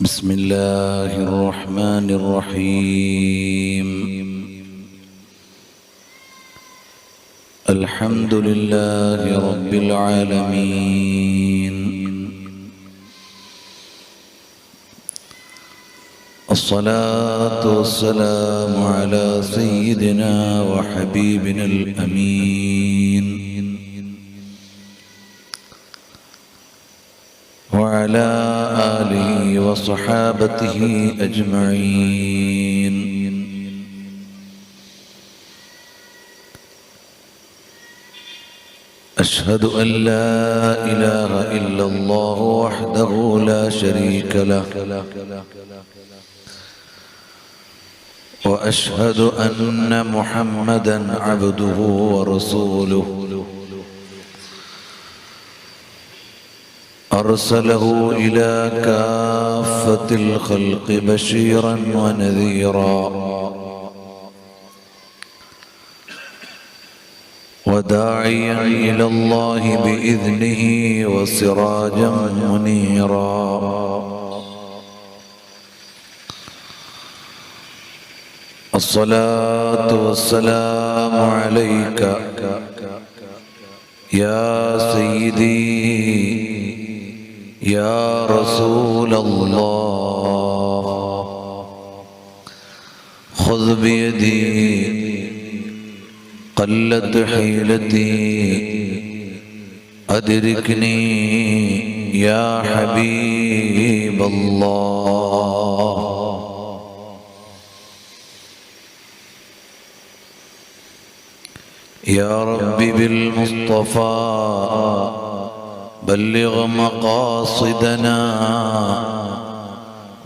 بسم الله الرحمن الرحيم. الحمد لله رب العالمين. الصلاة والسلام على سيدنا وحبيبنا الأمين وعلى آله وصحابته أجمعين. أشهد أن لا إله إلا الله وحده لا شريك له، وأشهد أن محمدًا عبده ورسوله أرسله إلى كافة الخلق بشيرا ونذيرا وداعيا إلى الله بإذنه وسراجا منيرا. الصلاة والسلام عليك يا سيدي يا رسول الله. خذ بيدي قلت حيلتي أدركني يا حبيب الله. يا رب بالمصطفى بلغ مقاصدنا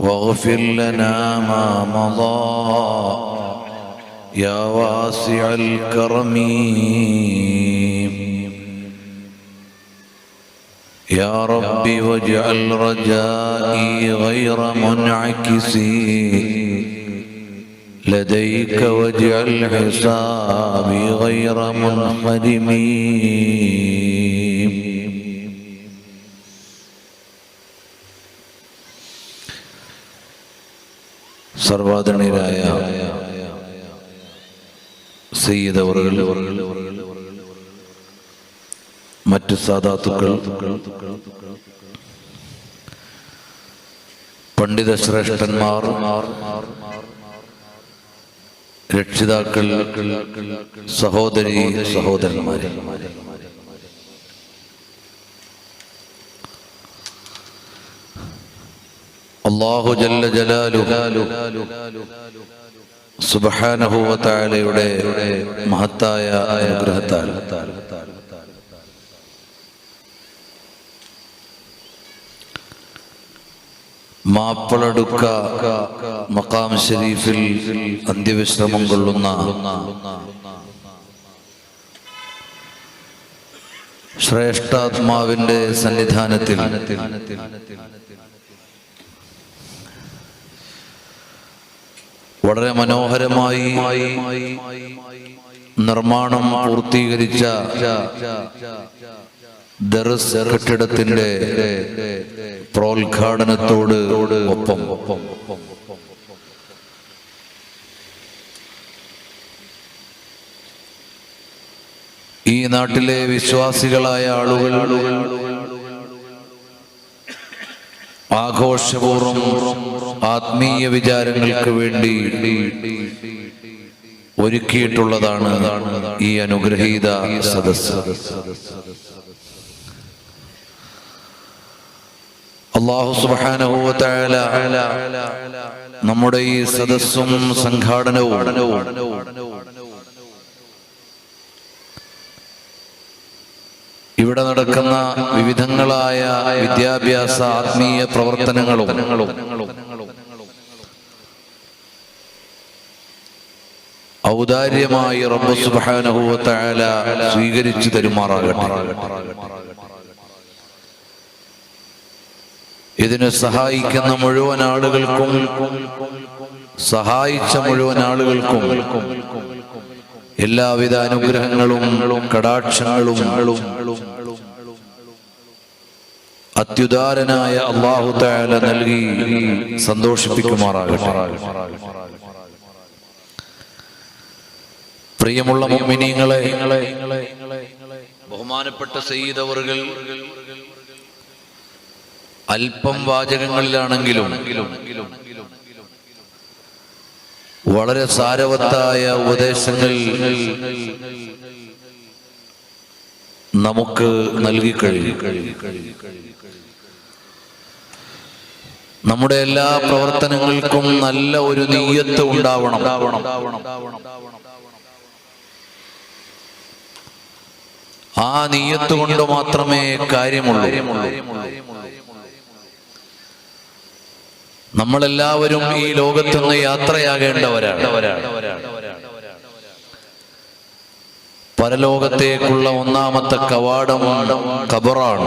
واغفر لنا ما مضى يا واسع الكرم. يا رب واجعل رجائي غير منعكس لديك واجعل حسابي غير منحرم. സർവാദരണീയരായ സയ്യിദ് അവറുകൾ, മറ്റു സാദാത്തുക്കൾ, പണ്ഡിത ശ്രേഷ്ഠന്മാർ, രക്ഷിതാക്കൾ, സഹോദരി സഹോദരന്മാരെ, അല്ലാഹു ജല്ല ജലാലുഹു സുബ്ഹാനഹു വ തആലയുടെ മഹത്തായ അനുഗ്രഹത്താൽ മാപ്പളടുക്ക മഖാം ശരീഫിൽ അന്ത്യവിശ്രമം കൊള്ളുന്ന ശ്രേഷ്ഠാത്മാവിന്റെ സന്നിധാനത്തിൽ വളരെ മനോഹരമായി നിർമ്മാണം പൂർത്തീകരിച്ച ദർസ് കെട്ടിടത്തിന്റെ പ്രോദ്ഘാടനത്തോട് ഒപ്പം ഈ നാട്ടിലെ വിശ്വാസികളായ ആളുകൾ ആഘോഷപൂർവ്വം ആത്മീയ വിചാരങ്ങൾക്ക് വേണ്ടി ഒരുക്കിയിട്ടുള്ളതാണ് ഈ അനുഗ്രഹീത സദസ്സ്. അല്ലാഹു സുബ്ഹാനഹു വ തആല നമ്മുടെ ഈ സദസ്സും സംഘാടനവും ഇവിടെ നടക്കുന്ന വിവിധങ്ങളായ വിദ്യാഭ്യാസ ആത്മീയ പ്രവർത്തനങ്ങളും ഔദാര്യമായി റബ്ബ് സുബ്ഹാനഹു വ തആല സ്വീകരിച്ചു തരുമാറാകട്ടെ. ഇതിന് സഹായിക്കുന്ന മുഴുവൻ ആളുകൾക്കും, സഹായിച്ച മുഴുവൻ ആളുകൾക്കും എല്ലാവിധ അനുഗ്രഹങ്ങളും കടാക്ഷങ്ങളും അത്യുദാരനായ അല്ലാഹു തആല നൽകി സന്തോഷിപ്പിക്കുമാറാകട്ടെ. പ്രിയമുള്ള മുഅ്മിനീങ്ങളെ, ബഹുമാനപ്പെട്ട സയ്യിദ് അവറുകൾ അല്പം വാചകങ്ങളിലാണെങ്കിലും വളരെ സാരവത്തായ ഉപദേശങ്ങൾ നമുക്ക് നൽകിക്കഴിഞ്ഞു. നമ്മുടെ എല്ലാ പ്രവർത്തനങ്ങൾക്കും നല്ല ഒരു നിയ്യത്ത് ഉണ്ടാവണം. ആ നിയ്യത്ത് കൊണ്ട് മാത്രമേ കാര്യമുള്ളൂ. നമ്മളെല്ലാവരും ഈ ലോകത്തുനിന്ന് യാത്രയാകേണ്ടവരാണ്. പരലോകത്തേക്കുള്ള ഒന്നാമത്തെ കവാടം ഖബറാണ്.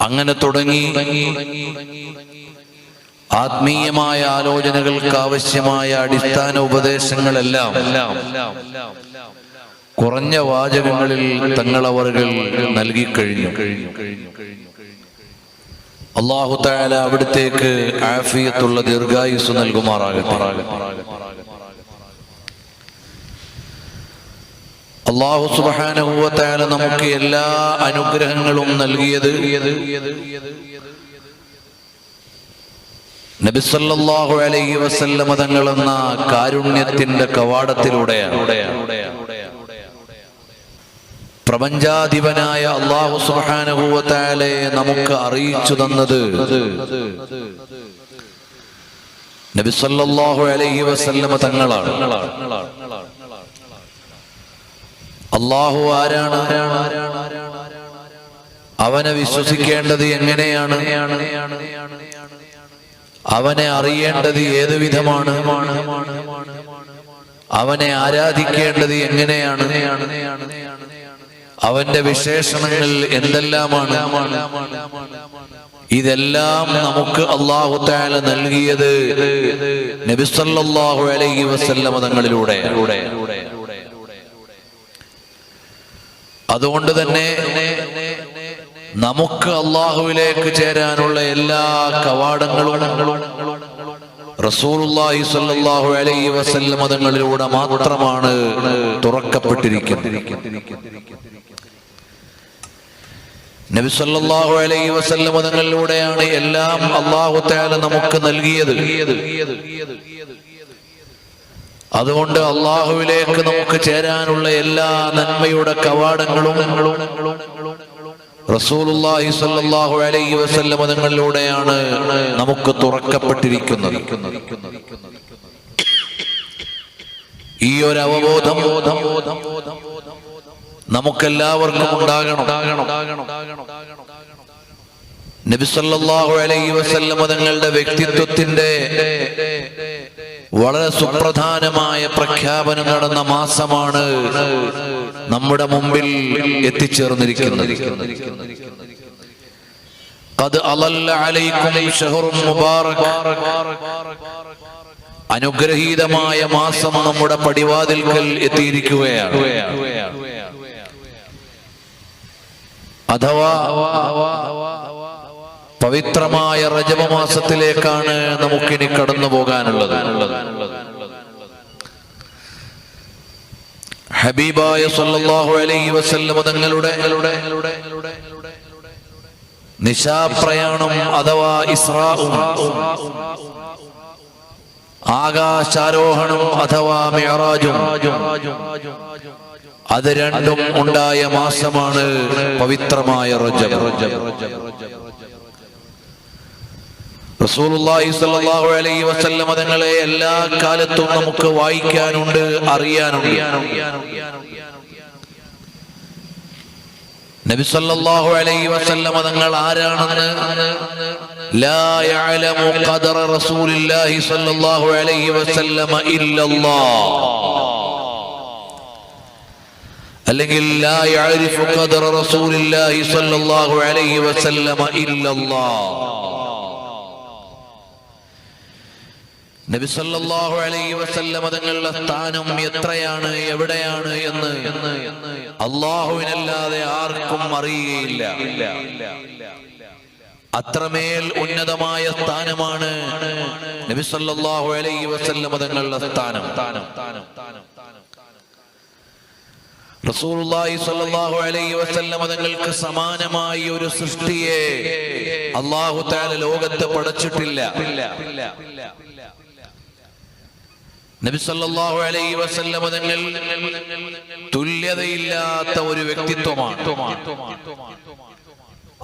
അങ്ങനെ തുടങ്ങി ആത്മീയമായ ആലോചനകൾക്ക് ആവശ്യമായ അടിസ്ഥാന ഉപദേശങ്ങളെല്ലാം കുറഞ്ഞ വാചകങ്ങളിൽ തങ്ങളവറുകൾ നൽകിക്കഴിഞ്ഞു. അല്ലാഹു തആല അവിടത്തേക്ക് ആഫിയത്തുള്ള ദീർഘായുസ് നൽകുമാറാകട്ടെ. അല്ലാഹു സുബ്ഹാനഹു വ തആല നമുക്ക് എല്ലാ അനുഗ്രഹങ്ങളും നൽകിയത് നബി സല്ലല്ലാഹു അലൈഹി വസല്ലം തങ്ങളെന്ന കാരുണ്യത്തിന്റെ കവാടത്തിലൂടെയാണ്. പ്രപഞ്ചാധിപനായ അല്ലാഹു സുബ്ഹാനഹു വ തആലയെ നമുക്ക് അറിയിച്ചു തന്നത് നബി സല്ലല്ലാഹു അലൈഹി വസല്ലം തങ്ങളാണ്. അല്ലാഹു ആരാണ്? അവനെ വിശ്വസിക്കേണ്ടത് എങ്ങനെയാണ്? അവനെ അറിയേണ്ടത് ഏതു വിധമാണ്? അവനെ ആരാധിക്കേണ്ടത് എങ്ങനെയാണ്? അവന്റെ വിശേഷണങ്ങൾ എന്തെല്ലാമാണ്? ഇതെല്ലാം നമുക്ക് അല്ലാഹു തആല നൽകിയത് നബി സല്ലല്ലാഹു അലൈഹി വസല്ലം തങ്ങളിലൂടെ. അതുകൊണ്ട് തന്നെ നമുക്ക് അല്ലാഹുവിലേക്ക് ചേരാനുള്ള എല്ലാ കവാടങ്ങളും റസൂലുള്ളാഹി സ്വല്ലല്ലാഹു അലൈഹി വസല്ലം തങ്ങളിലൂടെ മാത്രമാണ് തുറക്കപ്പെട്ടിരിക്കുന്നത്. നബി സല്ലല്ലാഹു അലൈഹി വസല്ലം തങ്ങളിലൂടെയാണ് എല്ലാം അല്ലാഹു തആല നമുക്ക് നൽകിയത്. അതുകൊണ്ട് അല്ലാഹുവിലേക്ക് നമുക്ക് ചേരാനുള്ള എല്ലാ നന്മയുടെ കവാടങ്ങളും റസൂലുള്ളാഹി സ്വല്ലല്ലാഹു അലൈഹി വസല്ലം തങ്ങളിലൂടെയാണ് നമുക്ക് തുറക്കപ്പെട്ടിരിക്കുന്നത്. ഈ ഒരു അവബോധം നമുക്കെല്ലാവർക്കും ഉണ്ടാകണം. നബി സല്ലല്ലാഹു അലൈഹി വസല്ലം തങ്ങളുടെ വ്യക്തിത്വത്തിന്റെ വളരെ സുപ്രധാനമായ പ്രഖ്യാപനം നടന്ന മാസമാണ് നമ്മുടെ മുമ്പിൽ എത്തിച്ചേർന്നിരിക്കുന്നത്. ഖദ് അളല്ല അലൈക്കും ശഹറുൻ മുബാറക്. അനുഗ്രഹീതമായ മാസം നമ്മുടെ പടിവാതിൽക്കൽ എത്തിയിരിക്കുകയാണ്. അഥവാ പവിത്രമായ റജബ് മാസത്തിലേക്കാണ് നമുക്കിനി കടന്നു പോകാനുള്ളത്. ഹബീബായ സല്ലല്ലാഹു അലൈഹി വസല്ലം തങ്ങളുടെ നിശാപ്രയാണം അഥവാ ഇസ്രാഉം ആകാശാരോഹണം അഥവാ മിഅ്റാജും അത് രണ്ടും ഉണ്ടായ മാസമാണ് പവിത്രമായ റജബ്. റസൂലുള്ളാഹി സ്വല്ലല്ലാഹു അലൈഹി വസല്ലം തങ്ങളെ എല്ലാ കാലത്തും നമുക്ക് വായിക്കാനുണ്ട്, അറിയാനുണ്ട്. നബി സല്ലല്ലാഹു അലൈഹി വസല്ലം തങ്ങൾ ആരാണെന്ന് ലാ യഅലമു ഖദറ റസൂലില്ലാഹി സ്വല്ലല്ലാഹു അലൈഹി വസല്ലം ഇല്ലല്ലാഹ്, അല്ലെങ്കിൽ ലാ യഅരിഫു ഖദറ റസൂലില്ലാഹി സ്വല്ലല്ലാഹു അലൈഹി വസല്ലം ഇല്ലല്ലാഹ്. നബി സല്ലല്ലാഹു അലൈഹി വസല്ലം തങ്ങളുടെ സ്ഥാനം എത്രയാണ്, എവിടെയാണ് എന്ന് അല്ലാഹുവിനല്ലാതെ ആർക്കും അറിയുകയില്ല. അത്രമേൽ ഉന്നതമായ സ്ഥാനമാണ് നബി സല്ലല്ലാഹു അലൈഹി വസല്ലം തങ്ങളുടെ സ്ഥാനം. റസൂലുള്ളാഹി സ്വല്ലല്ലാഹു അലൈഹി വസല്ലം തങ്ങൾക്ക് സമാനമായി ഒരു സൃഷ്ടിയെ അല്ലാഹു തആല ലോകത്ത് പടച്ചിട്ടില്ല. നബി സല്ലല്ലാഹു അലൈഹി വസല്ലം തങ്ങൾ തുല്യതയില്ലാത്ത ഒരു വ്യക്തിത്വമാണ്.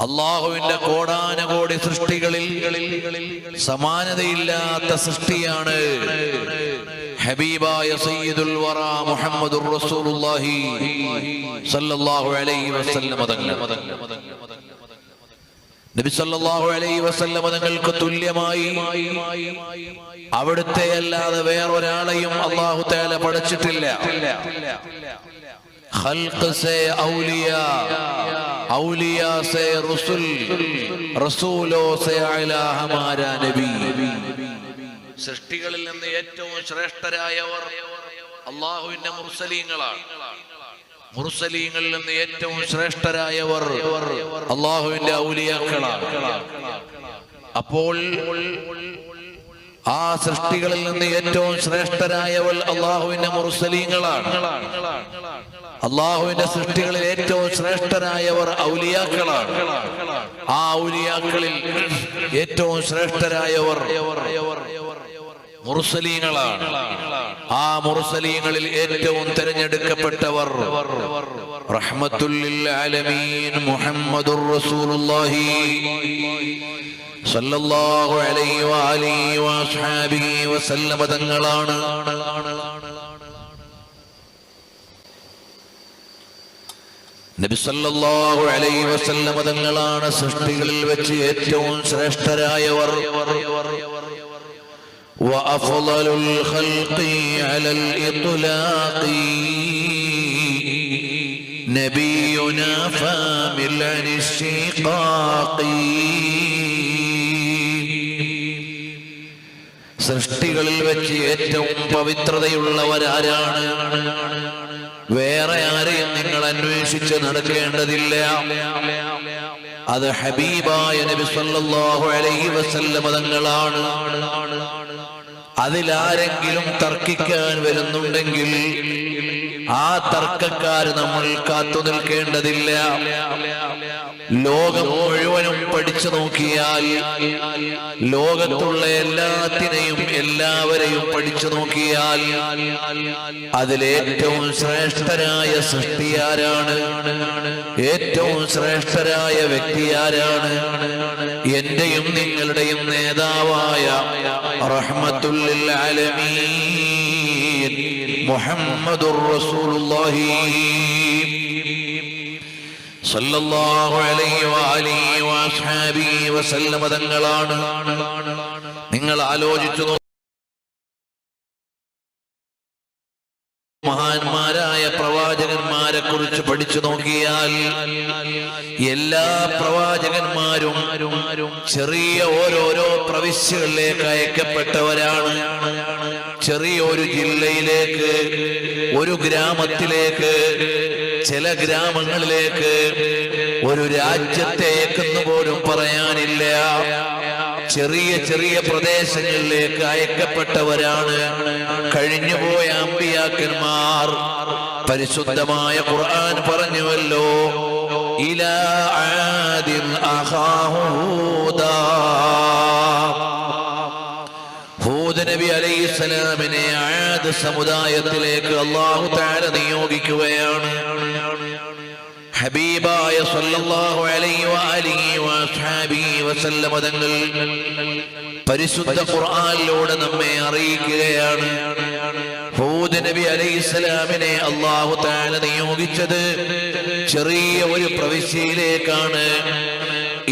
അല്ലാഹുവിന്റെ കോടാനകോടി സൃഷ്ടികളിൽ സമാനതയില്ലാത്ത സൃഷ്ടിയാണ് ഹബീബായ സയ്യിദുൽ വറ മുഹമ്മദുർ റസൂലുള്ളാഹി സല്ലല്ലാഹു അലൈഹി വസല്ലം തങ്ങൾ. നബി സല്ലല്ലാഹു അലൈഹി വസല്ലം തങ്ങൾക്ക് തുല്യമായി അവിടുത്തെ അല്ലാതെ വേറൊരാളെയും അല്ലാഹു തആല പഠിച്ചിട്ടില്ല. ഖൽഖ് സേ ഔലിയാ, ഔലിയാ സേ റസൂൽ, റസൂലോ സേ അലാ ഹമാരാ നബി. സൃഷ്ടികളിൽ നിന്ന് ഏറ്റവും ശ്രേഷ്ഠരായവർ അല്ലാഹുവിന്റെ മുർസലീങ്ങളാണ്. മുർസലീങ്ങളിൽ നിന്ന് ഏറ്റവും ശ്രേഷ്ഠരായവർ അല്ലാഹുവിന്റെ ഔലിയാക്കളാണ്. അപ്പോൾ ആ സൃഷ്ടികളിൽ നിന്ന് ഏറ്റവും ശ്രേഷ്ഠരായവർ അല്ലാഹുവിന്റെ മുർസലീങ്ങളാണ്. അല്ലാഹുവിന്റെ സൃഷ്ടികളിൽ ഏറ്റവും ശ്രേഷ്ഠരായവർ ഔലിയാക്കളാണ്. ആ ഔലിയാക്കളിൽ ഏറ്റവും ശ്രേഷ്ഠരായവർ മുർസലീങ്ങളാണ്. ആ മുർസലീങ്ങളിൽ ഏറ്റവും തിരഞ്ഞെടുക്കപ്പെട്ടവർ റഹ്മത്തുൽ ലിൽ ആലമീൻ മുഹമ്മദുർ റസൂലുള്ളാഹി സല്ലല്ലാഹു അലൈഹി വആലിഹി വഅസ്ഹാബിഹി വസല്ലം തങ്ങളാണ്. നബി സല്ലല്ലാഹു അലൈഹി വസല്ലം തങ്ങളാണ് സൃഷ്ടികളിൽ വെച്ച് ഏറ്റവും ശ്രേഷ്ഠരായവർ. وأفضل الخلق على الإطلاق نبينا فامل عن الشقاق. സൃഷ്ടികളിൽ വെച്ച് ഏറ്റവും പവിത്രതയുള്ളവരാരാണ്? വേറെ ആരെയും നിങ്ങൾ അന്വേഷിച്ച് നടക്കേണ്ടതില്ല. അത് ഹബീബായ നബി സല്ലല്ലാഹു അലൈഹി വസല്ലം തങ്ങളാണ്. അതിലാരെങ്കിലും തർക്കിക്കാൻ വരുന്നുണ്ടെങ്കിൽ ആ തർക്കക്കാർ നമ്മൾ കാത്തു നിൽക്കേണ്ടതില്ല. ലോകം മുഴുവനും പഠിച്ചു നോക്കിയാൽ, ലോകത്തുള്ള എല്ലാത്തിനെയും എല്ലാവരെയും പഠിച്ചു നോക്കിയാൽ അതിലേറ്റവും ശ്രേഷ്ഠരായ സൃഷ്ടി ആരാണ്? ഏറ്റവും ശ്രേഷ്ഠരായ വ്യക്തി ആരാണ്? എന്റെയും നിങ്ങളുടെയും നേതാവായ റഹ്മത്തുൽ ലിൽ ആലമീൻ മുഹമ്മദുർ റസൂലുള്ളാഹി സല്ലല്ലാഹു അലൈഹി വആലിഹി വഅസ്ഹാബിഹി വസല്ലം തങ്ങളാണ്. നിങ്ങൾ ആലോചിച്ചു മഹാന്മാരായ പ്രവാചകന്മാരെ കുറിച്ച് പഠിച്ചു നോക്കിയാൽ എല്ലാ പ്രവാചകന്മാരും ചെറിയ ഓരോരോ പ്രവിശ്യകളിലേക്ക് അയക്കപ്പെട്ടവരാണ്. ചെറിയൊരു ജില്ലയിലേക്ക്, ഒരു ഗ്രാമത്തിലേക്ക്, ചില ഗ്രാമങ്ങളിലേക്ക്, ഒരു രാജ്യത്തേക്കെന്ന് പോലും പറയാനില്ല. ചെറിയ ചെറിയ പ്രദേശങ്ങളിലേക്ക് അയക്കപ്പെട്ടവരാണ് കഴിഞ്ഞുപോയ അമ്പിയാക്കന്മാർ. പരിശുദ്ധമായ ഖുർആൻ പറഞ്ഞുവല്ലോ, ഇലാ ആദിൻ അഖാഹും ഹൂദാ. ഹൂദ് നബി അലൈഹിസ്സലാമിനെ ആദ് സമുദായത്തിലേക്ക് അല്ലാഹു തആല നിയോഗിക്കുകയാണ്. ഹബീബായ സല്ലല്ലാഹു അലൈഹി വആലിഹി വഅസ്ഹാബിഹി വസല്ലം തങ്ങൾ പരിശുദ്ധ ഖുർആനിലൂടെ നമ്മെ അറിയിക്കുകയാണ്. ഹൂദ് നബി അലൈഹിസ്സലാമിനെ അല്ലാഹു തആല നിയോഗിച്ചത് ചെറിയ ഒരു പ്രവിശ്യയിലേക്കാണ്.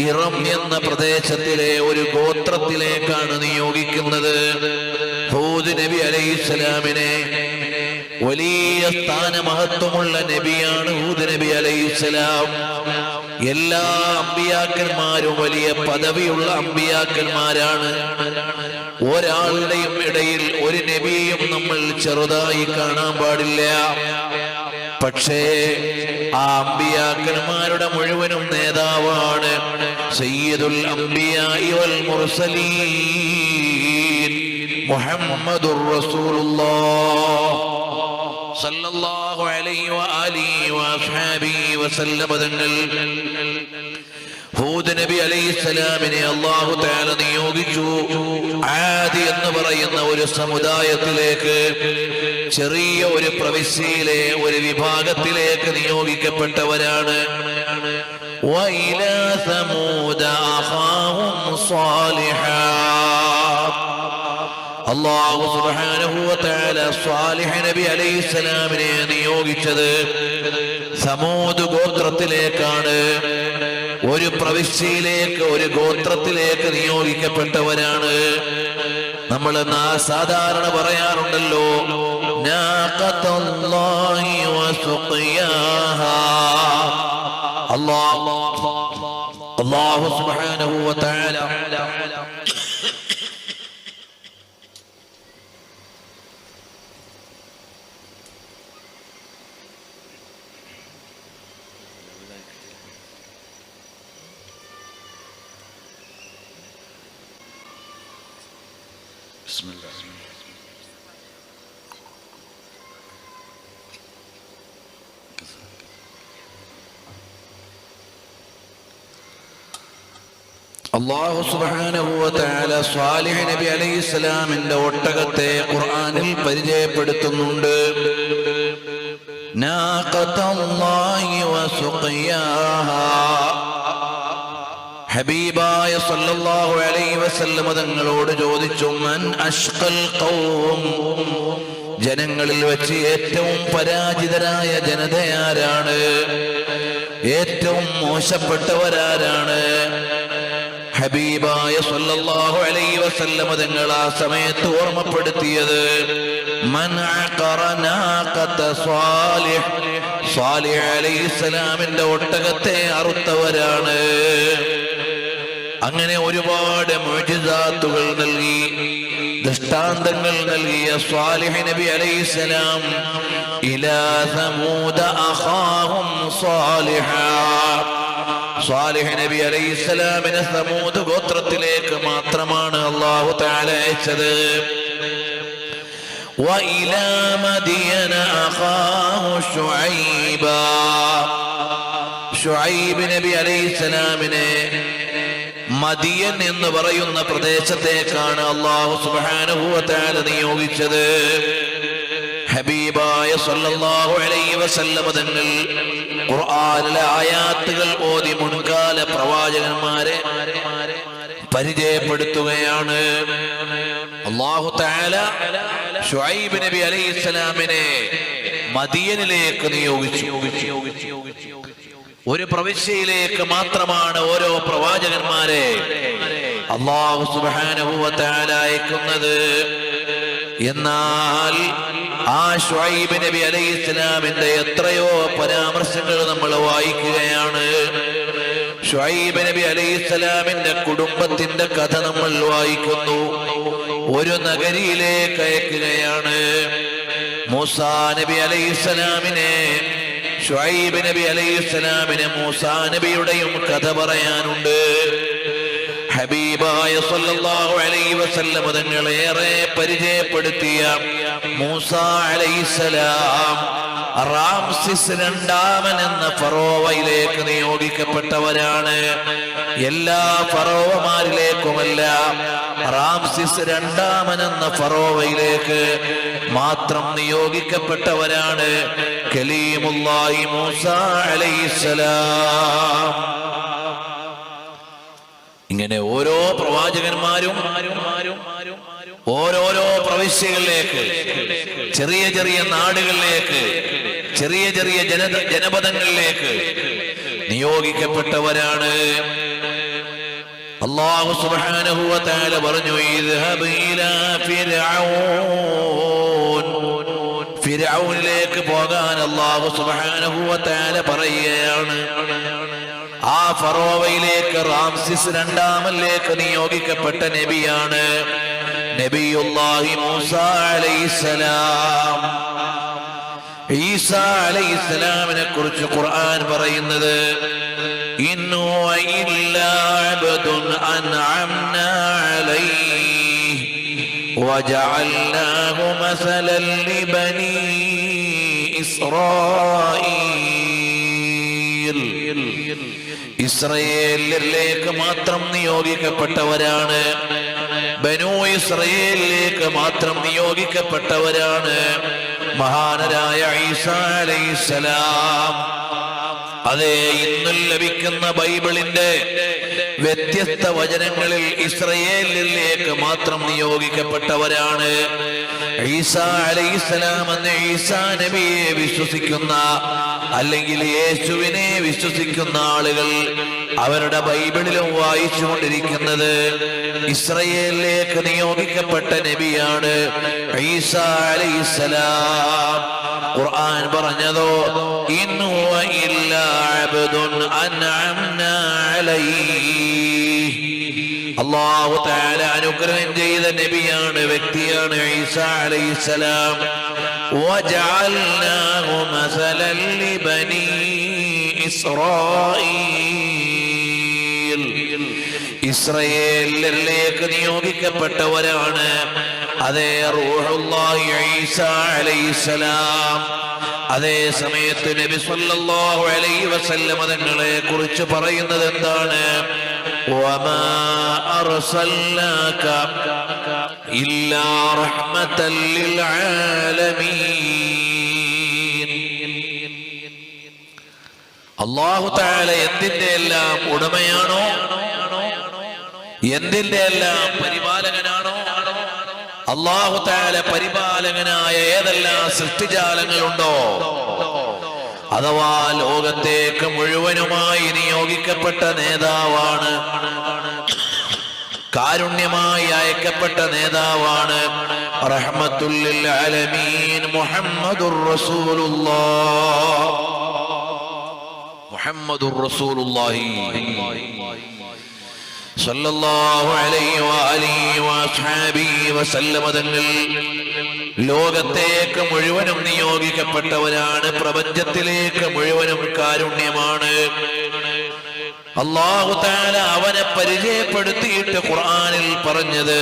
ഇറം എന്ന പ്രദേശത്തിലെ ഒരു ഗോത്രത്തിലേക്കാണ് നിയോഗിക്കുന്നത്. ഹൂദ് നബി അലൈഹിസ്സലാമിനെ വലിയ സ്ഥാനമഹത്വമുള്ള നബിയാണ് ഹൂദ് നബി അലൈഹിസ്സലാം. എല്ലാ അമ്പിയാക്കന്മാരും വലിയ പദവിയുള്ള അമ്പിയാക്കന്മാരാണ്. ഒരാളുടെയും ഇടയിൽ ഒരു നബിയും നമ്മൾ ചെറുതായി കാണാൻ പാടില്ല. പക്ഷേ ആ അമ്പിയാക്കന്മാരുടെ മുഴുവനും നേതാവാണ് സയ്യിദുൽ അംബിയാഇ വൽ മുർസലീൻ മുഹമ്മദുർ റസൂലുള്ളാഹ് സല്ലല്ലാഹു അലൈഹി വആലിഹി വഅസ്ഹാബിഹി വസല്ലം. തങ്ങൾ ഹൂദ് നബി അലൈഹിസ്സലാമിനെ അല്ലാഹു തആല നിയോഗിച്ചു. ആദി എന്ന് പറയുന്ന ഒരു സമുദായത്തിലേക്ക്, ചെറിയ ഒരു പ്രവിശ്യയിലെ ഒരു വിഭാഗത്തിലേക്ക് നിയോഗിക്കപ്പെട്ടവരാണ്. വഇലാ സമൂദ അഖാഹും സാലിഹാ. അല്ലാഹു സുബ്ഹാനഹു വ തആല സ്വാലിഹ് നബി അലൈഹിസ്സലാമിനെ നിയോഗിച്ചത് സമൂദ് ഗോത്രത്തിലേക്കാണ്. ഒരു പ്രവിശ്യയിലേക്ക്, ഒരു ഗോത്രത്തിലേക്ക് നിയോഗിക്കപ്പെട്ടവരാണ്. നമ്മൾ സാധാരണ പറയാറുണ്ടല്ലോ, നാഖത്തുല്ലാഹി വസുഖിയാഹാ. അല്ലാഹു സുബ്ഹാനഹു വ തആല അല്ലാഹു സുബ്ഹാനഹു വ തആല സ്വാലിഹ് നബി അലൈഹിസ്സലാമിന്റെ ഒട്ടകത്തെ ഖുർആനിൽ പരിചയപ്പെടുത്തുന്നുണ്ട്. നാഖത്തുല്ലാഹി വസുഖിയാഹാ. ഹബീബായ സല്ലല്ലാഹു അലൈഹി വസല്ലം തങ്ങളോട് ചോദിച്ചു, മൻ അഷ്ഖൽ ഖൗം, ജനങ്ങളിൽ വെച്ച് ഏറ്റവും പരാജിതരായ ജനതയാരാണ്, ഏറ്റവും മോശപ്പെട്ടവരാരാണ്? ഹബീബായ സല്ലല്ലാഹു അലൈഹി വസല്ലം തങ്ങൾ ആ സമയത്ത് ഓർമ്മപ്പെടുത്തിയത്, മൻ അഖറ നാഖത സ്വാലിഹ്, സ്വാലിഹ് അലൈഹിസ്സലാമിന്റെ ഒട്ടകത്തെ അറുത്തവരാണ്. അങ്ങനെ ഒരുപാട് മുഅ്ജിസാത്തുകൾ നൽകി, ദൃഷ്ടാന്തങ്ങൾ നൽകിയ സ്വാലിഹ് നബി അലൈഹിസ്സലാം ഇലാ സമൂദ അഖാഹും സ്വാലിഹാ. സ്വാലിഹ് നബി അലൈഹിസ്സലാമിനെ സമൂദ് ഗോത്രത്തിലേക്ക് മാത്രമാണ് അല്ലാഹു തആല അയച്ചത്. വഇലാ മദിയന അഖാഹു ശുഐബാ. ശുഐബ് നബി അലൈഹിസ്സലാമിനെ മദിയൻ എന്ന് പറയുന്ന പ്രദേശത്തേക്കാണ് അല്ലാഹു സുബ്ഹാനഹു വ തആല നിയോഗിച്ചത്. ഹബീബായ സല്ലല്ലാഹു അലൈഹി വസല്ലം തങ്ങൾ ഖുർആനിലെ ആയാത്തുകൾ ഓതി മുൻകാല പ്രവാചകന്മാരെ പരിചയപ്പെടുത്തുകയാണ്. അല്ലാഹു തആല ശുഐബ് നബി അലൈഹിസ്സലാമിനെ മദിയനിലേക്ക് നിയോഗിച്ചു. ഒരു പ്രവിശ്യയിലേക്ക് മാത്രമാണ് ഓരോ പ്രവാചകന്മാരെ അല്ലാഹു സുബ്ഹാനഹു വ തആല അയക്കുന്നത്. എന്നാൽ ആ ശുഐബ് നബി അലൈഹിസ്സലാമിന്റെ എത്രയോ പരാമർശങ്ങൾ നമ്മൾ വായിക്കുകയാണ്. ശുഐബ് നബി അലൈഹിസ്സലാമിന്റെ കുടുംബത്തിന്റെ കഥ നമ്മൾ വായിക്കുന്നു. ഒരു നഗരിയിലേക്ക് അയക്കുകയാണ്. മൂസാ നബി അലൈഹിസ്സലാമിനെ, ശുഐബ് നബി അലൈഹിസ്സലാമിനെ മൂസാ നബിയുടെയും കഥ പറയാനുണ്ട്. ഹബീബായ സല്ലല്ലാഹു അലൈഹി വസല്ലം തങ്ങളെ ഏറെ പരിചയപ്പെടുത്തിയ മൂസാ അലൈഹിസ്സലാം റാംസിസ് രണ്ടാമൻ എന്ന ഫറോവയിലേക്ക് നിയോഗിക്കപ്പെട്ടവരാണ്. എല്ലാ ഫറോവമാരിലേക്കുമല്ല, റാംസിസ് രണ്ടാമൻ എന്ന ഫറോവയിലേക്ക് മാത്രം നിയോഗിക്കപ്പെട്ടവരാണ് കലീമുല്ലാഹി മൂസാ അലൈഹിസ്സലാം. ഇങ്ങനെ ഓരോ പ്രവാചകന്മാരും ഓരോരോ പ്രവിശ്യകളിലേക്ക്, ചെറിയ ചെറിയ നാടുകളിലേക്ക്, ചെറിയ ചെറിയ ജനപദങ്ങളിലേക്ക് നിയോഗിക്കപ്പെട്ടവരാണ്. അല്ലാഹു സുബ്ഹാനഹു വ തആല പറഞ്ഞു, ഇദ്ഹബ് ഇലാ ഫിർഔൻ. ഫിർഔനിലേക്ക് പോകാൻ അല്ലാഹു സുബ്ഹാനഹു വ തആല പറയുകയാണ്. ആ ഫറോവയിലേക്ക് റാംസിസ് രണ്ടാമനിലേക്ക് നിയോഗിക്കപ്പെട്ട നബിയാണ് നബിയുല്ലാഹി മൂസ അലൈഹിസ്സലാം. ഈസാ അലൈഹിസ്സലാമിനെ കുറിച്ച് ഖുർആൻ പറയുന്നത് ഇന്നു ഇല്ലാ അബ്ദുൻ അൻഅംനാ അലൈഹി വജഅൽനാഹു മസലൻ ലിബനി ഇസ്രായീൽ. ഇസ്രായേലിലേക്ക് മാത്രം നിയോഗിക്കപ്പെട്ടവരാണ്, ബനൂ ഇസ്രായേലിലേക്ക് മാത്രം നിയോഗിക്കപ്പെട്ടവരാണ് മഹാനരായ ഈസാ അലൈഹിസ്സലാം. അതേ, ഇന്നും ലഭിക്കുന്ന ബൈബിളിന്റെ വ്യത്യസ്ത വചനങ്ങളിൽ ഇസ്രായേലിലേക്ക് മാത്രം നിയോഗിക്കപ്പെട്ടവരാണ്. ഈസാ അലൈഹിസ്സലാം എന്ന ഈസാ നബിയെ വിശ്വസിക്കുന്ന അല്ലെങ്കിൽ യേശുവിനെ വിശ്വസിക്കുന്ന ആളുകൾ അവരുടെ ബൈബിളിലും വായിച്ചുകൊണ്ടിരിക്കുന്നത് ഇസ്രായേലിലേക്ക് നിയോഗിക്കപ്പെട്ട നബിയാണ് ഈസാ അലൈഹിസ്സലാം. ഖുർആൻ പറഞ്ഞതോ ഇന്നു ഇല്ലാ അബ്ദുൻ അൻഅംനാ അലൈഹി. അല്ലാഹു തആല അനുഗ്രഹം ചെയ്ത നബിയാണ്, വ്യക്തിയാണ് ഈസാ അലൈഹിസ്സലാം. വജഅൽനാഹു മസലൻ ലിബനി ഇസ്രായീൽ. ഇസ്രായേലിലേക്ക് നിയോഗിക്കപ്പെട്ടവരാണ്. അതേ, റൂഹുല്ലാഹി ഈസാ അലൈഹിസ്സലാം. അതേ സമയത്ത് നബി സല്ലല്ലാഹു അലൈഹി വസല്ലം തങ്ങളെ കുറിച്ച് പറയുന്നത് എന്താണ്? വമാ അർസൽനാക ഇല്ലാ റഹ്മതൻ ലിൽ ആലമീൻ. അല്ലാഹു തആല എന്തിന്റെ എല്ലാം ഉടമയാണോ, എന്തിന്റെ എല്ലാം പരിപാലകനാണോ, അല്ലാഹു തആല പരിപാലകനായ ഏതെല്ലാം സൃഷ്ടിജാലങ്ങളുണ്ടോ, അഥവാ ലോകത്തേക്ക് മുഴുവനുമായി നിയോഗിക്കപ്പെട്ട നേതാവാണ്, കാരുണ്യമായി അയക്കപ്പെട്ട നേതാവാണ് റഹ്മത്തുൽ ലിൽ ആലമീൻ മുഹമ്മദുർ റസൂലുള്ളാഹ്. മുഹമ്മദുർ റസൂലുള്ളാഹി സല്ലല്ലാഹു അലൈഹി വഅലിഹി വഅസ്ഹാബിഹി വസല്ലമ തങ്ങൾ ലോകത്തേക്ക് മുഴുവനും നിയോഗിക്കപ്പെട്ടവരാണ്, പ്രപഞ്ചത്തിലേക്ക് മുഴുവനും കാരുണ്യമാണ്. അല്ലാഹു തആല അവനെ പരിചയപ്പെടുത്തിയിട്ട് ഖുർആനിൽ പറഞ്ഞത്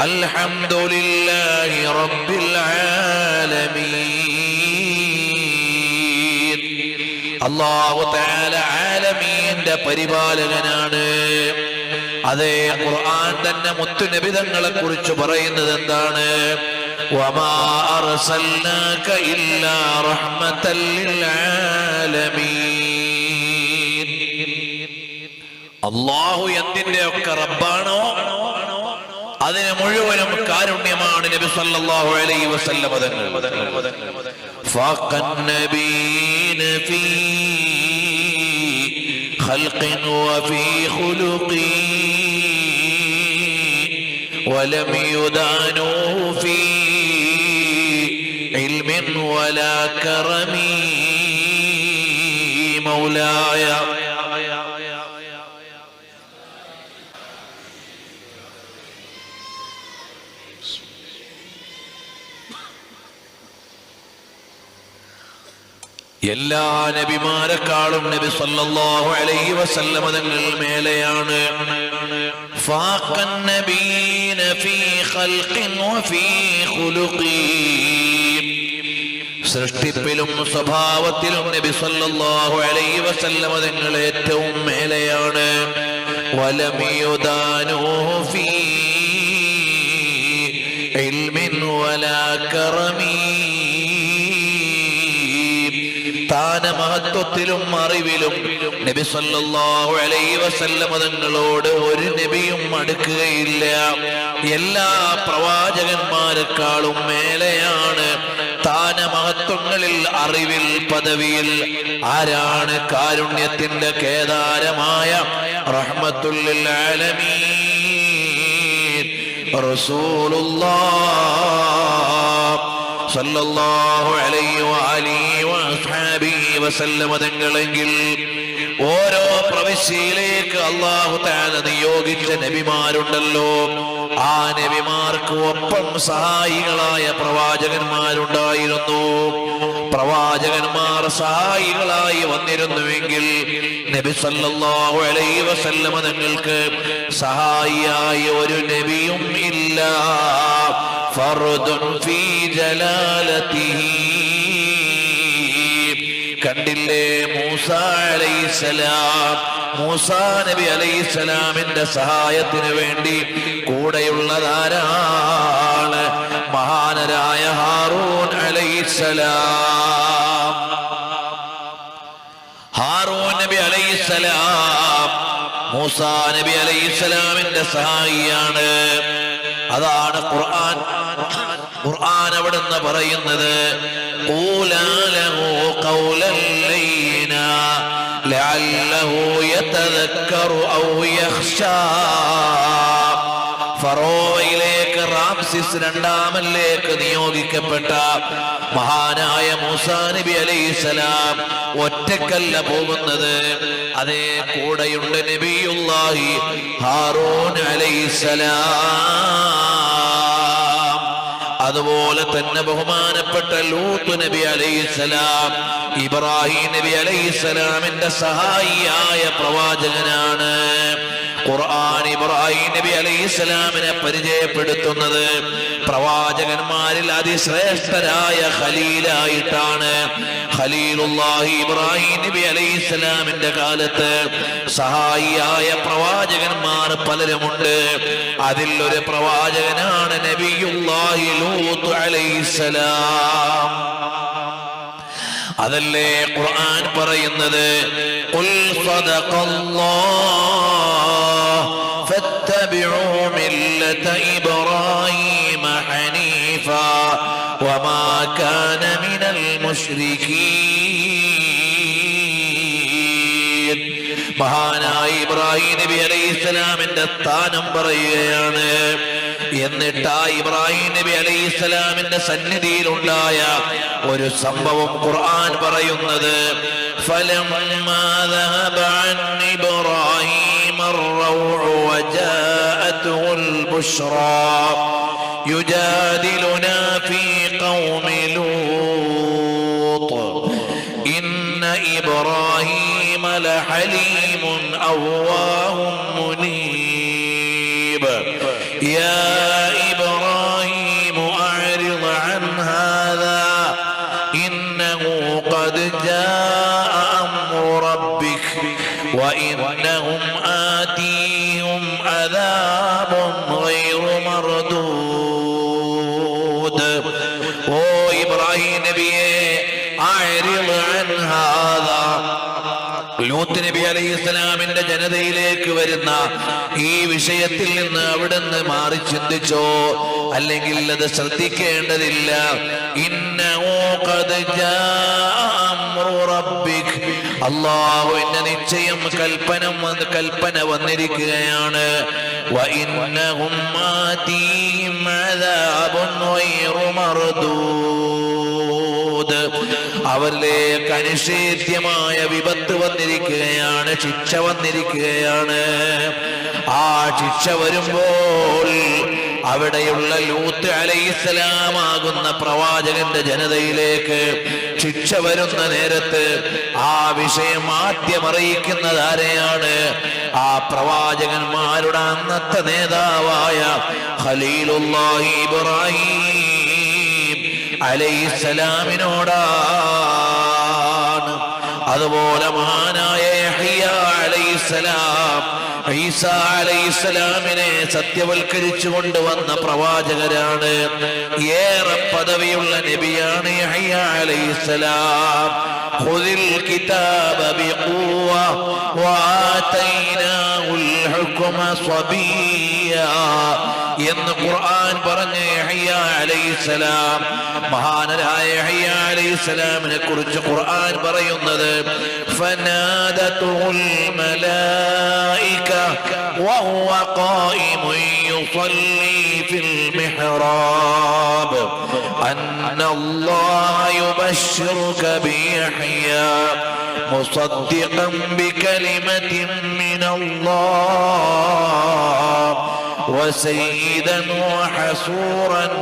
അൽഹംദുലില്ലാഹി റബ്ബിൽ ആലമീൻ. അല്ലാഹു തആല ആലമീന്റെ പരിപാലകനാണ്. അതേ, ഖുർആൻ തന്നെ മുത്തുനബി തങ്ങളെ കുറിച്ച് പറയുന്നത് എന്താണ്? വമാ അർസൽനാക ഇല്ലാ റഹ്മതൻ ലിൽ ആലമീൻ. അല്ലാഹു എന്തിന്റെ ഒക്കെ റബ്ബാണോ അതിന് മുഴുവനും കാരുണ്യമാണ് നബി സല്ലല്ലാഹു അലൈഹി വസല്ലം തങ്ങൾ. ഫഖൻ നബീന ഫീ ഖൽഖിൻ വഫീ ഖുലുഖി വലം യുദാനൂഹു ഫീ ഇൽമിൻ വലാ കറമി മൗലായ. എല്ലാ നബിമാരെക്കാളും നബി സല്ലല്ലാഹു അലൈഹി വസല്ലം തങ്ങൾ മേലെയാണ്. ഫാഖൻ നബീന ഫീ ഖൽഖിൻ വഫീ ഖുലുഖി. സൃഷ്ടിപ്പിലും സ്വഭാവത്തിലും നബി സല്ലല്ലാഹു അലൈഹി വസല്ലം തങ്ങൾ ഏറ്റവും മേലെയാണ്. വലം യുദാനൂഹു ഫീ ഇൽമിൻ വലാ കറമി. സ്ഥാനമഹത്വത്തിലും അറിവിലും നബി സല്ലല്ലാഹു അലൈഹി വസല്ലം തങ്ങളോട് ഒരു നബിയും അടുക്കുകയില്ല. എല്ലാ പ്രവാചകന്മാരെക്കാളും മേലെയാണ് സ്ഥാനമഹത്വങ്ങളിൽ, അറിവിൽ, പദവിയിൽ. ആരാണ്? കാരുണ്യത്തിന്റെ കേദാരമായ റഹ്മത്തുൽ ലിൽ ആലമീൻ റസൂലുള്ളാഹ് സല്ലല്ലാഹു അലൈഹി വഅലിഹി വഅസ്ഹാബിഹി വസല്ലമ തങ്ങളെങ്കിൽ ഓരോ പ്രവിശ്യ ലോകദർശിയിലേക്ക് അല്ലാഹു തആല നിയോഗിച്ച നബിമാരുണ്ടല്ലോ, ആ നബിമാർക്ക് ഒപ്പം സഹായികളായ പ്രവാചകന്മാരുണ്ടായിരുന്നു. പ്രവാചകന്മാർ സഹായികളായി വന്നിരുന്നുവെങ്കിൽ നബി സല്ലല്ലാഹു അലൈഹി വസല്ലമ തങ്ങൾക്ക് സഹായിയായ ഒരു നബിയും ഇല്ല. ഫർദുൻ ഫീ ജലാലതിഹി. കണ്ടില്ലേ മൂസാ അലൈഹിസ്സലാം, മൂസാ നബി അലൈഹിസ്സലാമിന്റെ സഹായത്തിന് വേണ്ടി കൂടെയുള്ളതാരാണ്? മഹാനരായ ഹാറൂൻ അലൈഹിസ്സലാം. ഹാറൂൻ നബി അലൈഹിസ്സലാം മൂസാ നബി അലൈഹിസ്സലാമിന്റെ സഹായിയാണ്. അതാണ് ഖുർആൻ അവിടുന്ന് പറയുന്നത്, ഖൂലാ ലഹു ഖൗലൻ ലയ്യിനാ ലഅല്ലഹു യതദക്കറു ഔ യഖ്ശാ. ഫറോവയിലേക്ക് റാംസിസ് രണ്ടാമനിലേക്ക് നിയോഗിക്കപ്പെട്ട മഹാനായ മൂസാ നബി അലൈഹിസ്സലാം ഒറ്റക്കല്ല പോകുന്നത്, അതേ കൂടെയുണ്ട് നബിയുല്ലാഹി ഹാറൂൻ അലൈഹിസ്സലാം. അതുപോലെ തന്നെ ബഹുമാനപ്പെട്ട ലൂത്ത് നബി അലൈഹിസ്സലാം ഇബ്രാഹിം നബി അലൈഹിസ്സലാമിന്റെ സഹായിയായ പ്രവാചകനാണ്. ഖുർആൻ ഇബ്രാഹിം നബി അലൈഹിസ്സലാമിനെ പരിചയപ്പെടുത്തുന്നത് പ്രവാചകന്മാരിൽ അതിശ്രേഷ്ഠരായ ഖലീലായിട്ടാണ്. ഖലീലുല്ലാഹി ഇബ്രാഹിം നബി അലൈഹിസ്സലാമിന്റെ കാലത്ത് സഹായിയായ പ്രവാചകന്മാർ പലരുമുണ്ട്. അതിൽ ഒരു പ്രവാചകനാണ് നബിയുല്ലാഹി ലൂത്ത് അലൈഹിസ്സലാം. അതല്ലേ ഖുർആൻ പറയുന്നത്, ഖുൽ സദഖല്ലാഹ് ഫത്തബിഉ മില്ലത ഇബ്രാഹീമ ഹനീഫാ വമാ കാന മിനൽ മുശ്രികീൻ. മഹാനായ ഇബ്രാഹിം നബി അലൈഹിസ്സലാമിന്റെ സ്ഥാനം പറയുകയാണ്. എന്നിട്ട് ആ ഇബ്രാഹിം നബി അലൈഹിസ്സലാമിന്റെ സന്നിധിയിലുണ്ടായ ഒരു സംഭവം ഖുർആൻ പറയുന്നത്, ഫലമ്മാ ദഹബ അൻ ഇബ്രാഹീമ അർ-റൗഉ വജാഅതുൽ ബുശ്റാ യുജാദിലുനാ ഫീ ഖൗമി ലൂത്ത് ഇന്ന ഇബ്രാഹീമ ലഹലീമുൻ അവ്വാഹും മുനീബ് യാ وإنهم آتيهم عذاب غير مردود. ഓ ഇബ്രാഹിം നബിയെ, അഅ്രിദ് അൻ ഹാദാ. ലൂത്ത് നബി അലൈഹിസ്സലാമിന്റെ ജനതയിലേക്ക് വരുന്ന ഈ വിഷയത്തിൽ നിന്ന് അവിടുന്ന് മാറി ചിന്തിച്ചോ, അല്ലെങ്കിൽ അത് ശ്രദ്ധിക്കേണ്ടതില്ല. ഇന്നഹു ഖദ് ജാഅ അംറു റബ്ബിക്. അല്ലാഹുവിന്റെ നിശ്ചയം കൽപ്പന വന്നിരിക്കുകയാണ്. വഇന്നഹും ആതീഹിം അദാബുൻ ഗൈറു മർദൂദ്. അവരിലേക്ക് അനിഷേധ്യമായ വിപത്ത് വന്നിരിക്കുകയാണ്, ശിക്ഷ വന്നിരിക്കുകയാണ്. ആ ശിക്ഷ വരുമ്പോൾ അവിടെയുള്ള ലൂത്ത് അലൈഹിസ്സലാമാകുന്ന പ്രവാചകന്റെ ജനതയിലേക്ക് ശിക്ഷ വരുന്ന നേരത്ത് ആ വിഷയം ആദ്യം അറിയിക്കുന്നത് ആരെയാണ്? ആ പ്രവാചകന്മാരുടെ അന്നത്തെ നേതാവായ ഖലീലുല്ലാഹി ഇബ്രാഹീം അലൈഹിസ്സലാമിനോടാണ്. അതുപോലെ മഹാനായ യഹ്യ അലൈഹിസ്സലാം ഈസാ അലൈഹിസ്സലാമിനെ സത്യവൽക്കരിച്ചു കൊണ്ടുവന്ന പ്രവാചകരാണ്. ഏറെ പദവിയുള്ള നബിയാണ് യഹ്യ അലൈഹിസ്സലാം. ഖുദിൽ കിതാബ ബിഖുവ വആതൈനാഹുൽ ഹുക്മ സ്വബിയ്യ എന്ന് ഖുർആൻ പറഞ്ഞ യഹ്യ അലൈഹിസ്സലാം, മഹാനരായ യഹ്യ അലൈഹിസ്സലാമിനെ കുറിച്ച് ഖുർആൻ പറയുന്നത്, ഫനാദതുൽ മലായിക വഹുവ ഖായിമുൻ യുസല്ലി ഫിൽ മിഹ്റാബ് അന്നല്ലാഹ യുബശ്ശിറുക ബിയഹ്യ മുസദ്ദിഖൻ ബികലിമത്തിൻ മിനല്ലാഹ് വസയ്യിദൻ വഹസൂറൻ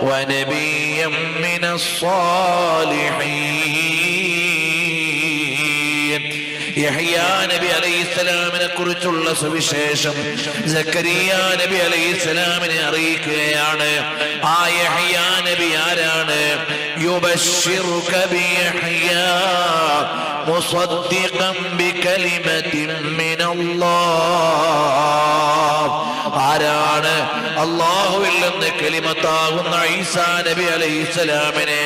വനബിയ്യൻ മിനസ്സാലിഹീൻ. യഹ്യാ നബി അലൈഹിസ്സലാമിനെ കുറിച്ചുള്ള സുവിശേഷം സക്കരിയ നബി അലൈഹിസ്സലാമിനെ അറിയിക്കുകയാണ്. ആ യഹ്യാ നബി ആരാണ്? യുബശ്ശിറുക ബിയഹ്യാ മുസദ്ദിഖൻ ബികലിമത്തിൻ മിനല്ലാഹ്. ആരാണ്? അല്ലാഹുവിൽ നിന്ന് കലിമത്താകുന്ന ഈസാ നബി അലൈഹിസ്സലാമിനെ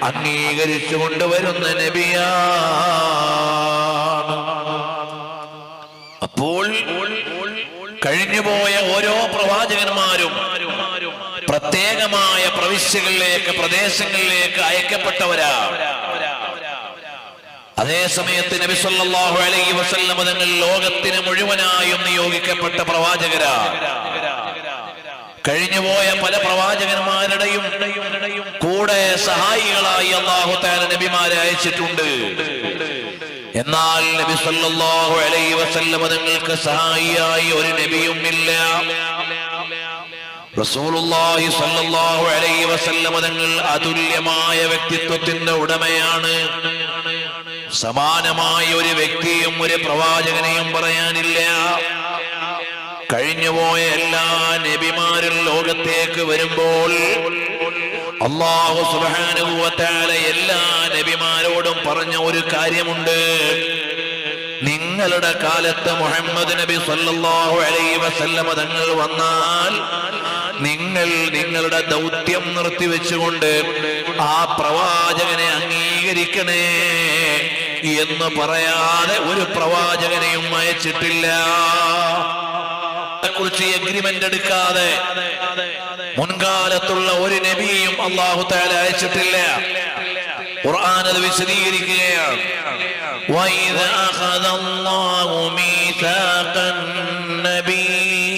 അംഗീകരിച്ചു കൊണ്ടുവരുന്ന നബിയാണ്. അപ്പോൾ കഴിഞ്ഞുപോയ ഓരോ പ്രവാചകന്മാരും പ്രത്യേകമായ പ്രവിശ്യകളിലേക്ക്, പ്രദേശങ്ങളിലേക്ക് അയക്കപ്പെട്ടവരാണ്. അതേ സമയത്ത് നബി സല്ലല്ലാഹു അലൈഹി വസല്ലം തങ്ങൾ ലോകത്തിന് മുഴുവനായും നിയോഗിക്കപ്പെട്ട പ്രവാചകരാണ്. കഴിഞ്ഞുപോയ പല പ്രവാചകന്മാരുടെയും കൂടെ സഹായികളായി അല്ലാഹു തആല നബിമാരെ അയച്ചിട്ടുണ്ട്. എന്നാൽ നബി സല്ലല്ലാഹു അലൈഹി വസല്ലം തങ്ങൾക്ക് സഹായിയായി ഒരു നബിയും ഇല്ല. റസൂലുള്ളാഹി സ്വല്ലല്ലാഹു അലൈഹി വസല്ലം തങ്ങൾ അതുല്യമായ വ്യക്തിത്വത്തിന്റെ ഉടമയാണ്. സമാനമായ ഒരു വ്യക്തിയും ഒരു പ്രവാചകനെയും പറയാനില്ല. കഴിഞ്ഞുപോയ എല്ലാ നബിമാരും ലോകത്തേക്ക് വരുമ്പോൾ അല്ലാഹു സുബ്ഹാനഹു വ തആല എല്ലാ നബിമാരോടും പറഞ്ഞ ഒരു കാര്യമുണ്ട്. നിങ്ങളുടെ കാലത്ത് മുഹമ്മദ് നബി സല്ലല്ലാഹു അലൈഹി വസല്ലം തങ്ങൾ വന്നാൽ നിങ്ങൾ നിങ്ങളുടെ ദൗത്യം നിർത്തിവെച്ചുകൊണ്ട് ആ പ്രവാചകനെ അംഗീകരിക്കണേ എന്ന് പറയാതെ ഒരു പ്രവാചകനെയും അയച്ചിട്ടില്ല. കുറിച്ച് എഗ്രിമെന്റ് എടുക്കാതെ മുൻകാലത്തുള്ള ഒരു നബിയും അല്ലാഹു തആല അയച്ചിട്ടില്ല. ഖുർആൻ അത് വിശദീകരിക്കുകയാണ്. وَإِذْ أَخَذَ اللَّهُ مِيثَاقَ النَّبِيِّينَ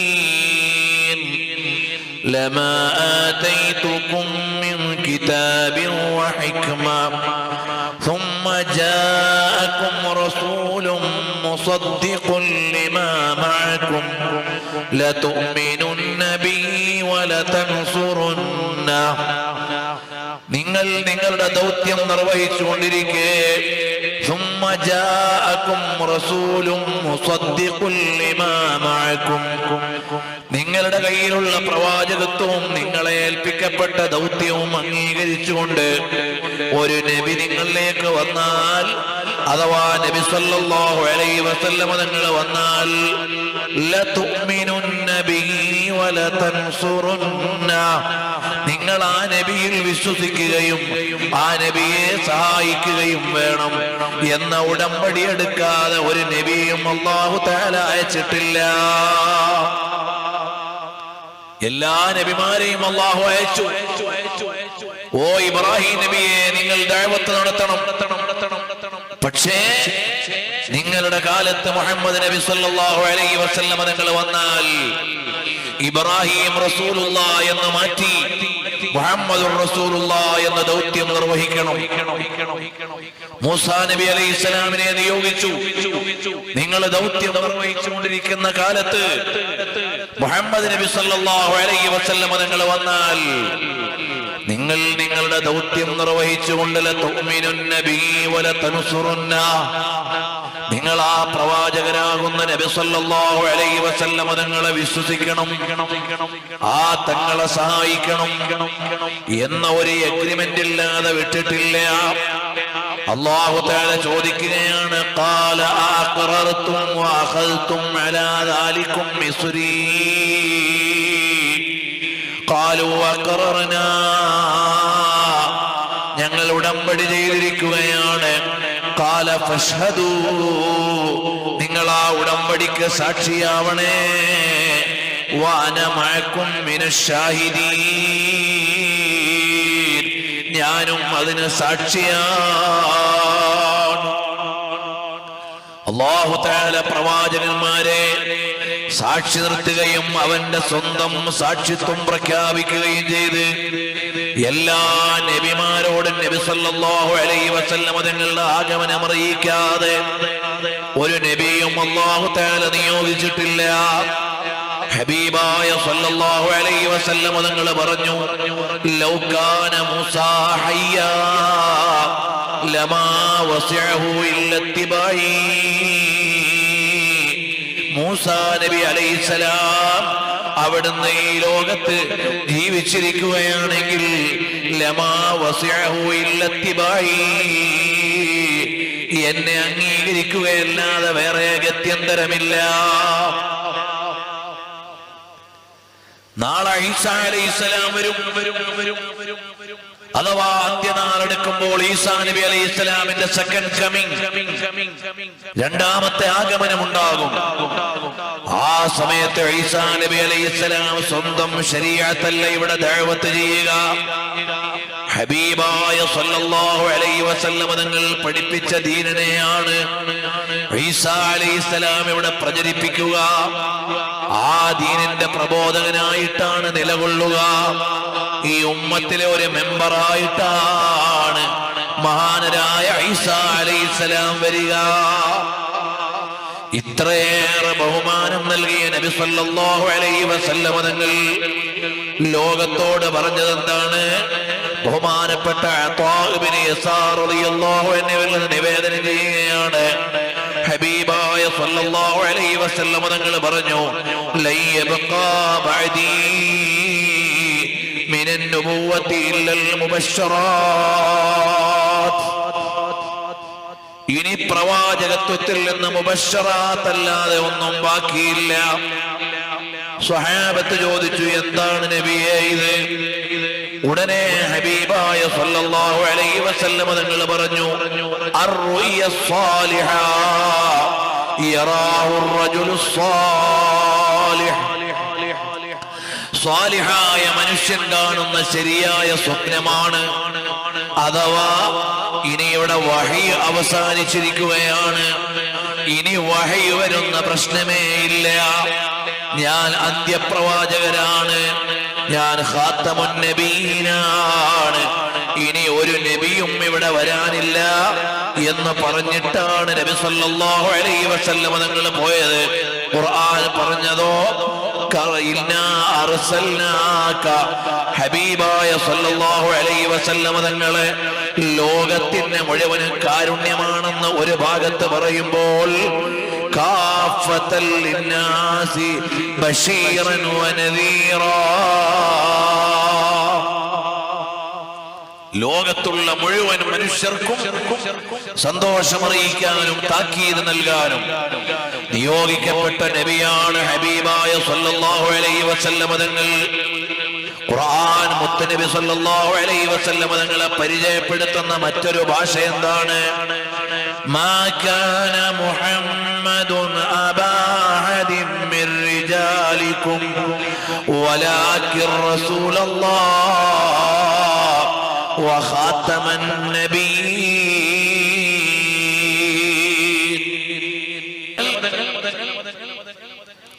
لَمَا آتَيْتُكُم مِّن كِتَابٍ وَحِكْمَةٍ ثُمَّ جَاءَكُمْ رَسُولٌ مُصَدِّقٌ لِّمَا مَعَكُمْ لَتُؤْمِنُنَّ بِهِ وَلَتَنصُرُنَّهُ. നിങ്ങൾ നിങ്ങളുടെ ദൗത്യം നിർവഹിച്ചുകൊണ്ടിരിക്കെ ثم جاءكم رسول مصدق لما معكم, നിങ്ങളുടെ കയ്യിലുള്ള പ്രവാചകത്വവും നിങ്ങളെ ഏൽപ്പിക്കപ്പെട്ട ദൗത്യവും അംഗീകരിച്ചുകൊണ്ട് ഒരു നബി നിങ്ങളിലേക്ക് വന്നാൽ, അഥവാ നബി സല്ലല്ലാഹു അലൈഹി വസല്ലം തങ്ങൾ വന്നാൽ ലതുഅ്മിനുന്ന ബിഹി വലതൻസുറുന്ന, നിങ്ങൾ ആ നബിയിൽ വിശ്വസിക്കുകയും ആ നബിയെ സഹായിക്കുകയും വേണം എന്ന ഉടമ്പടി എടുക്കാതെ ഒരു നബിയും അല്ലാഹു തആല അയച്ചിട്ടില്ല. എല്ലാ നബിമാരെയും അല്ലാഹു അയച്ചു. ഓ ഇബ്രാഹിം നബിയെ, നിങ്ങൾ ദഅവത്ത് നടത്തണം. പക്ഷേ നിങ്ങളുടെ കാലത്ത് മുഹമ്മദ് നബി സല്ലല്ലാഹു അലൈഹി വസല്ലം തങ്ങൾ വന്നാൽ ഇബ്രാഹിം റസൂലുള്ളാഹ് എന്ന് മാറ്റി മുഹമ്മദുർ റസൂലുള്ളാഹ് എന്ന ദൗത്യം നിർവഹിക്കണം. മൂസാ നബി അലൈഹിസ്സലാമിനെ നിയോഗിച്ചു. നിങ്ങൾ ദൗത്യം നിർവഹിച്ചുകൊണ്ടിരിക്കുന്ന കാലത്ത് മുഹമ്മദ് നബി സല്ലല്ലാഹു അലൈഹി വസല്ലം തങ്ങൾ വന്നാൽ നിങ്ങൾ നിങ്ങളുടെ ദൗത്യം നിർവഹിച്ചുകൊണ്ട് ലതുഅ്മിനുന്ന ബിഹി വലതൻസുറുന്ന, നിങ്ങൾ ആ പ്രവാചകനാകുന്ന നബി സല്ലല്ലാഹു അലൈഹി വസല്ലം തങ്ങളെ വിശ്വസിക്കണം, ആ തങ്ങളെ സഹായിക്കണം എന്ന ഒരു എഗ്രിമെന്റ് ഇല്ലാതെ വിട്ടിട്ടില്ല. അല്ലാഹു തആല ചോദിക്കുകയാണ്, ഖാല അഖറർതും വഅഖൽതും അലാ ദാലികും മിസ്രി ഖാലു അഖറർനാ, ഞങ്ങൾ ഉടമ്പടി ചെയ്തിരിക്കുകയാണ്. ഖാല ഫശ്ഹദൂ, നിങ്ങൾ ആ ഉടമ്പടിക്ക് സാക്ഷിയാവണേ. വഅന മഅകും മിനശ്ശാഹിദീൻ, ഞാനും അതിന് സാക്ഷിയാണ്. അല്ലാഹു തആല പ്രവാചകന്മാരെ സാക്ഷി നിർത്തുകയും അവന്റെ സ്വന്തം സാക്ഷിത്വം പ്രഖ്യാപിക്കുകയും ചെയ്ത് എല്ലാ നബിമാരോടും നബി സല്ലല്ലാഹു അലൈഹി വസല്ലം തങ്ങളുടെ ആഗമനം അറിയിക്കാതെ ഒരു നബിയും അല്ലാഹു തആല നിയോഗിച്ചിട്ടില്ല. ഹബീബായ സല്ലല്ലാഹു അലൈഹി വസല്ലം തങ്ങൾ പറഞ്ഞു, ലൗ കാന മൂസാ ഹയ്യാ ലമാ വസിഅഹു ഇല്ല ഇത്തിബാഇ. മൂസാ നബി അലൈഹിസ്സലാം അവിടുന്ന് ഈ ലോകത്ത് ജീവിച്ചിരിക്കുകയാണെങ്കിൽ ലമാ വസിഅഹു ഇല്ല ഇത്തിബാഇ, എന്നെ അംഗീകരിക്കുകയല്ലാതെ വേറെ ഗത്യന്തരമില്ല. നാളെ ഈസാ അലൈഹിസ്സലാം വരും. അഥവാ അന്ത്യനാളെടുക്കുമ്പോൾ ഈസാ നബി അലൈഹിസ്സലാമിന്റെ സെക്കൻഡ് കമ്മിങ്, രണ്ടാമത്തെ ആഗമനം ഉണ്ടാകും. ആ സമയത്ത് ഈസാ നബി അലൈഹിസ്സലാം സ്വന്തം ശരീഅത്തല്ല ഇവിടെ ദഅവത്ത് ചെയ്യുക, ഹബീബായ സല്ലല്ലാഹു അലൈഹി വസല്ലം തങ്ങൾ പഠിപ്പിച്ച ദീനിനെയാണ് ഈസാ അലൈഹിസ്സലാം ഇവിടെ പ്രചരിപ്പിക്കുക. ആ ദീനിന്റെ പ്രബോധകനായിട്ടാണ് നിലകൊള്ളുക. ഈ ഉമ്മത്തിലെ ഒരു മെമ്പറായിട്ടാണ് മഹാനരായ ഈസാ അലൈഹിസ്സലാം വരിക. ഇത്രയേറെ ബഹുമാനം നൽകിയ നബി സല്ലല്ലാഹു അലൈഹി വസല്ലം തങ്ങൾ ലോകത്തോട് പറഞ്ഞത് എന്താണ്? ബഹുമാനപ്പെട്ട അത്വാ ഇബ്നു യസാർ റളിയല്ലാഹു അൻഹു നിവേദനം ചെയ്യുകയാണ്, ഹബീബായ സല്ലല്ലാഹു അലൈഹി വസല്ലം തങ്ങൾ പറഞ്ഞു, ലൻ യബ്ഖാ ബഅദീ മിനൻ നുബുവ്വതി ഇല്ലൽ മുബശ്ശറാത്ത്. ഇനി പ്രവാചകത്വത്തിൽ നിന്ന് മുബശ്ശറാത്ത് അല്ലാതെ ഒന്നും ബാക്കിയില്ല. സ്വഹാബത്ത് ചോദിച്ചു, എന്താണ് നബിയേ ഇത്? ഉടനെ ഹബീബായ സല്ലല്ലാഹു അലൈഹി വസല്ലം തങ്ങൾ പറഞ്ഞു, അർറുയ സ്വാലിഹ യറാഹു അർറജുലു സ്വാലിഹ്. സ്വാലിഹായ മനുഷ്യൻ കാണുന്ന ശരിയായ സ്വപ്നമാണ്. അഥവാ ഇനിയുടെ വഹി അവസാനിച്ചിരിക്കുകയാണ്, ഇനി വഹി വരുന്ന പ്രശ്നമേ ഇല്ല. ഞാൻ അന്ത്യപ്രവാചകരാണ്, ഞാൻ ഖാത്തമുൻ നബീനാണ്, ഇനി ഒരു നബിയും ഇവിടെ വരാനില്ല എന്ന് പറഞ്ഞിട്ടാണ് നബി സല്ലല്ലാഹു അലൈഹി വസല്ലം തങ്ങൾ പോയത്. ഖുർആൻ പറഞ്ഞതോ, ഇന്നാ അർസൽനാക, ഹബീബായ സല്ലല്ലാഹു അലൈഹി വസല്ലം തങ്ങളെ ലോകത്തിന് മുഴുവനും കാരുണ്യമാണെന്ന് ഒരു ഭാഗത്ത് പറയുമ്പോൾ, കാഫത്തൽ ലിന്നാസി ബശീറൻ വനദീറാ, ലോകത്തുള്ള മുഴുവൻ മനുഷ്യർക്കും സന്തോഷമറിയിക്കാനും താക്കീത് നൽകാനും നിയോഗിക്കപ്പെട്ട നബിയാണ് ഹബീബായ സല്ലല്ലാഹു അലൈഹി വസല്ലം തങ്ങൾ. ഖുർആൻ മുത്തനബി സല്ലല്ലാഹു അലൈഹി വസല്ലം തങ്ങളെ പരിചയപ്പെടുത്തുന്ന മറ്റൊരു ഭാഷ എന്താണ്? മാ കാന മുഹമ്മദുൻ അബാ അഹദിൻ മിർ റിജാലികും വലാകിർ റസൂലല്ലാഹ് വഖാതമൻ നബിയ്യീൻ.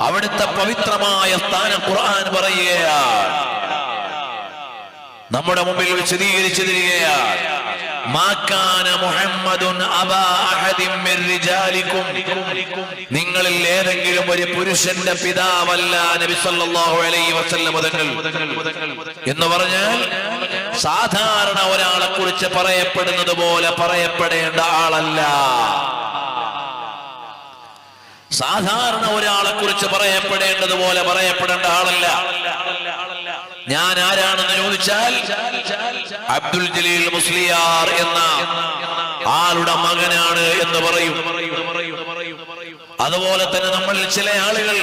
അവിടുത്തെ പവിത്രമായ സ്ഥാനം ഖുർആൻ പറയുകയാണ്, നമ്മുടെ മുമ്പിൽ വിശദീകരിച്ചു തരികയാണ്. മാ കാന മുഹമ്മദുൻ അബാ അഹദിൻ മിർ റിജാലികും, നിങ്ങളിൽ ഏതെങ്കിലും ഒരു പുരുഷന്റെ പിതാവല്ല നബി സല്ലല്ലാഹു അലൈഹി വസല്ലം തങ്ങൾ. എന്ന് പറഞ്ഞാൽ സാധാരണ ഒരാളെ കുറിച്ച് പറയപ്പെടുന്നത് പോലെ പറയപ്പെടേണ്ട ആളല്ല. സാധാരണ ഒരാളെ കുറിച്ച് പറയപ്പെടേണ്ടത് പോലെ പറയപ്പെടേണ്ട ആളല്ല. ഞാൻ ആരാണെന്ന് ചോദിച്ചാൽ അബ്ദുൽ ജലീൽ മുസ്ലിയാർ എന്ന ആളുടെ മകനാണ് എന്ന് പറയും. അതുപോലെ തന്നെ നമ്മൾ ചില ആളുകൾ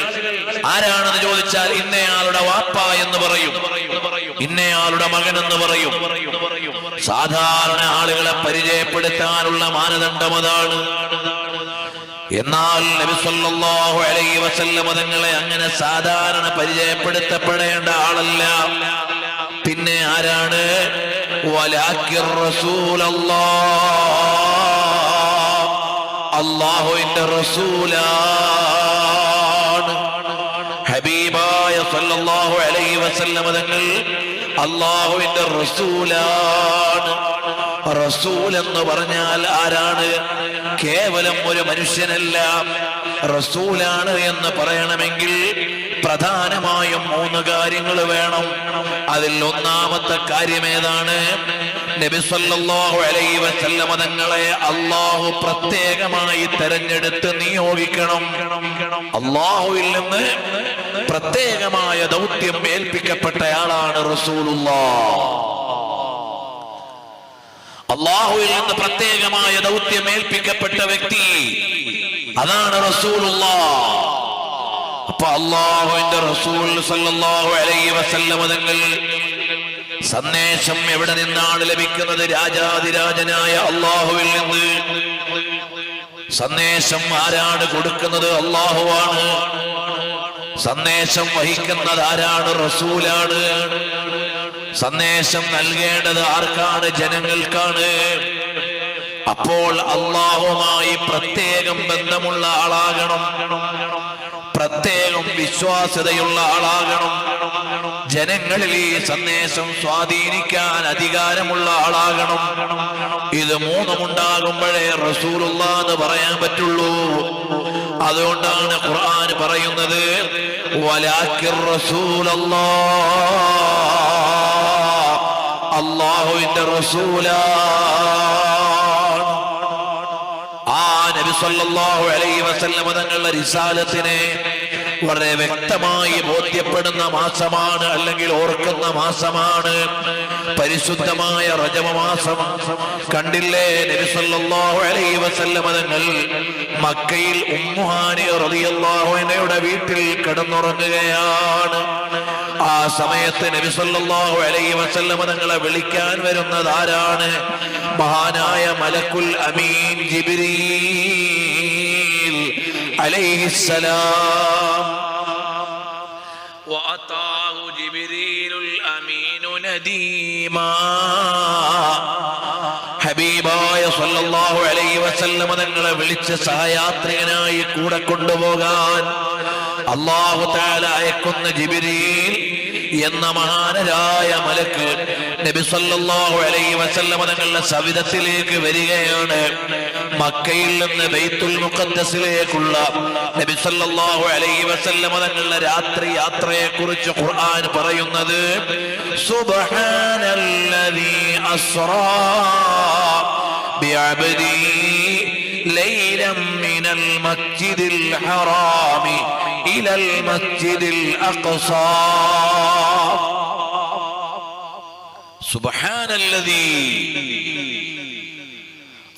ആരാണെന്ന് ചോദിച്ചാൽ ഇന്നയാളുടെ വാപ്പ എന്ന് പറയും, ഇന്നയാളുടെ മകൻ എന്ന് പറയും. സാധാരണ ആളുകളെ പരിചയപ്പെടുത്താനുള്ള മാനദണ്ഡം അതാണ്. എന്നാൽ നബി സല്ലല്ലാഹു അലൈഹി വസല്ലം തങ്ങളെ അങ്ങനെ സാധാരണ പരിചയപ്പെടുത്തപ്പെടേണ്ട ആളല്ല. പിന്നെ ആരാണ്? വലാകിർ റസൂലല്ലാഹ്, അല്ലാഹുവിന്റെ റസൂലാണ്. ഹബീബായ സല്ലല്ലാഹു അലൈഹി വസല്ലം തങ്ങൾ അല്ലാഹുവിന്റെ റസൂലാണ്. റസൂൽ എന്ന് പറഞ്ഞാൽ ആരാണ്? കേവലം ഒരു മനുഷ്യനല്ല. റസൂലാണ് എന്ന് പറയണമെങ്കിൽ പ്രധാനമായും 3 കാര്യങ്ങൾ വേണം. അതിൽ ഒന്നാമത്തെ കാര്യം ഏതാണ്? നബി സല്ലല്ലാഹു അലൈഹി വസല്ലമ തങ്ങളെ അല്ലാഹു പ്രത്യേകമായി തെരഞ്ഞെടുത്ത് നിയോഗിക്കണം. അല്ലാഹുവിൽ നിന്ന് പ്രത്യേകമായ ദൗത്യം ഏൽപ്പിക്കപ്പെട്ടയാളാണ് റസൂലുള്ളാഹ്. അല്ലാഹുവിൽ നിന്ന് പ്രത്യേകമായ ദൗത്യം ഏൽപ്പിക്കപ്പെട്ട വ്യക്തി അതാണ് റസൂലുള്ളാഹ്. അപ്പൊ അല്ലാഹുവിന്റെ റസൂൽ സല്ലല്ലാഹു അലൈഹി വസല്ലമ തങ്ങൾ സന്ദേശം എവിടെ നിന്നാണ് ലഭിക്കുന്നത്? രാജാതിരാജനായ അല്ലാഹുവിൽ നിന്ന്. സന്ദേശം ആരാണ് കൊടുക്കുന്നത്? അല്ലാഹുവാണ്. സന്ദേശം വഹിക്കുന്നത് ആരാണ്? റസൂലാണ്. സന്ദേശം നൽകേണ്ടത് ആർക്കാണ്? ജനങ്ങൾക്കാണ്. അപ്പോൾ അല്ലാഹുമായി പ്രത്യേകം ബന്ധമുള്ള ആളാകണം, പ്രത്യേകം വിശ്വാസ്യതയുള്ള ആളാകണം, ജനങ്ങളിൽ ഈ സന്ദേശം സ്വാധീനിക്കാൻ അധികാരമുള്ള ആളാകണം. ഇത് 3 ഉണ്ടാകുമ്പോഴേ റസൂലുള്ളാഹ് എന്ന് പറയാൻ പറ്റുള്ളൂ. അതുകൊണ്ടാണ് ഖുർആൻ പറയുന്നത് വലാകിർ റസൂലല്ലാഹ്, അല്ലാഹുവിന്റെ റസൂലാണ്. ആ നബി സല്ലല്ലാഹു അലൈഹി വസല്ലം തങ്ങളുടെ റിസാലത്തിനെ വളരെ വ്യക്തമായി ബോധ്യപ്പെടുന്ന മാസമാണ്, അല്ലെങ്കിൽ ഓർക്കുന്ന മാസമാണ് പരിശുദ്ധമായ റജബ് മാസം. കണ്ടില്ലേ, നബി സല്ലല്ലാഹു അലൈഹി വസല്ലം തങ്ങൾ മക്കയിൽ ഉമ്മു ഹാനി റളിയല്ലാഹു അൻഹയുടെ വീട്ടിൽ കിടന്നുറങ്ങുകയാണ്. ആ സമയത്ത് നബി സല്ലല്ലാഹു അലൈഹി വസല്ലം തങ്ങളെ വിളിക്കാൻ വരുന്നത് ആരാണ്? മഹാനായ മലക്കുൽ അമീൻ ജിബ്രീൽ അലൈഹിസ്സലാം. വഅതാഹു ജിബ്രീലുൽ അമീനു നദീമാ. ഹബീബായ സല്ലല്ലാഹു അലൈഹി വസല്ലം തങ്ങളെ വിളിച്ച് സഹയാത്രികനായി കൂടെ കൊണ്ടുപോകാൻ അല്ലാഹു തആല അയക്കുന്ന ജിബ്രീൽ എന്ന മഹാനരായ മലക്ക് നബി സല്ലല്ലാഹു അലൈഹി വസല്ലം തങ്ങളുടെ സവിധത്തിലേക്ക് വരികയാണ്. മക്കയിൽ നിന്ന് ബൈത്തുൽ മുഖദ്ദസിലേക്കുള്ള നബി സല്ലല്ലാഹു അലൈഹി വസല്ലം തങ്ങളുടെ രാത്രി യാത്രയെ കുറിച്ച് ഖുർആൻ പറയുന്നത് സുബ്ഹാനല്ലദീ അസ്റാ ബിഅബ്ദി ലൈലൻ മിനൽ മസ്ജിദിൽ ഹറാമി ഇലൽ മസ്ജിദിൽ അഖ്സാ. സുബ്ഹാനല്ലദീ,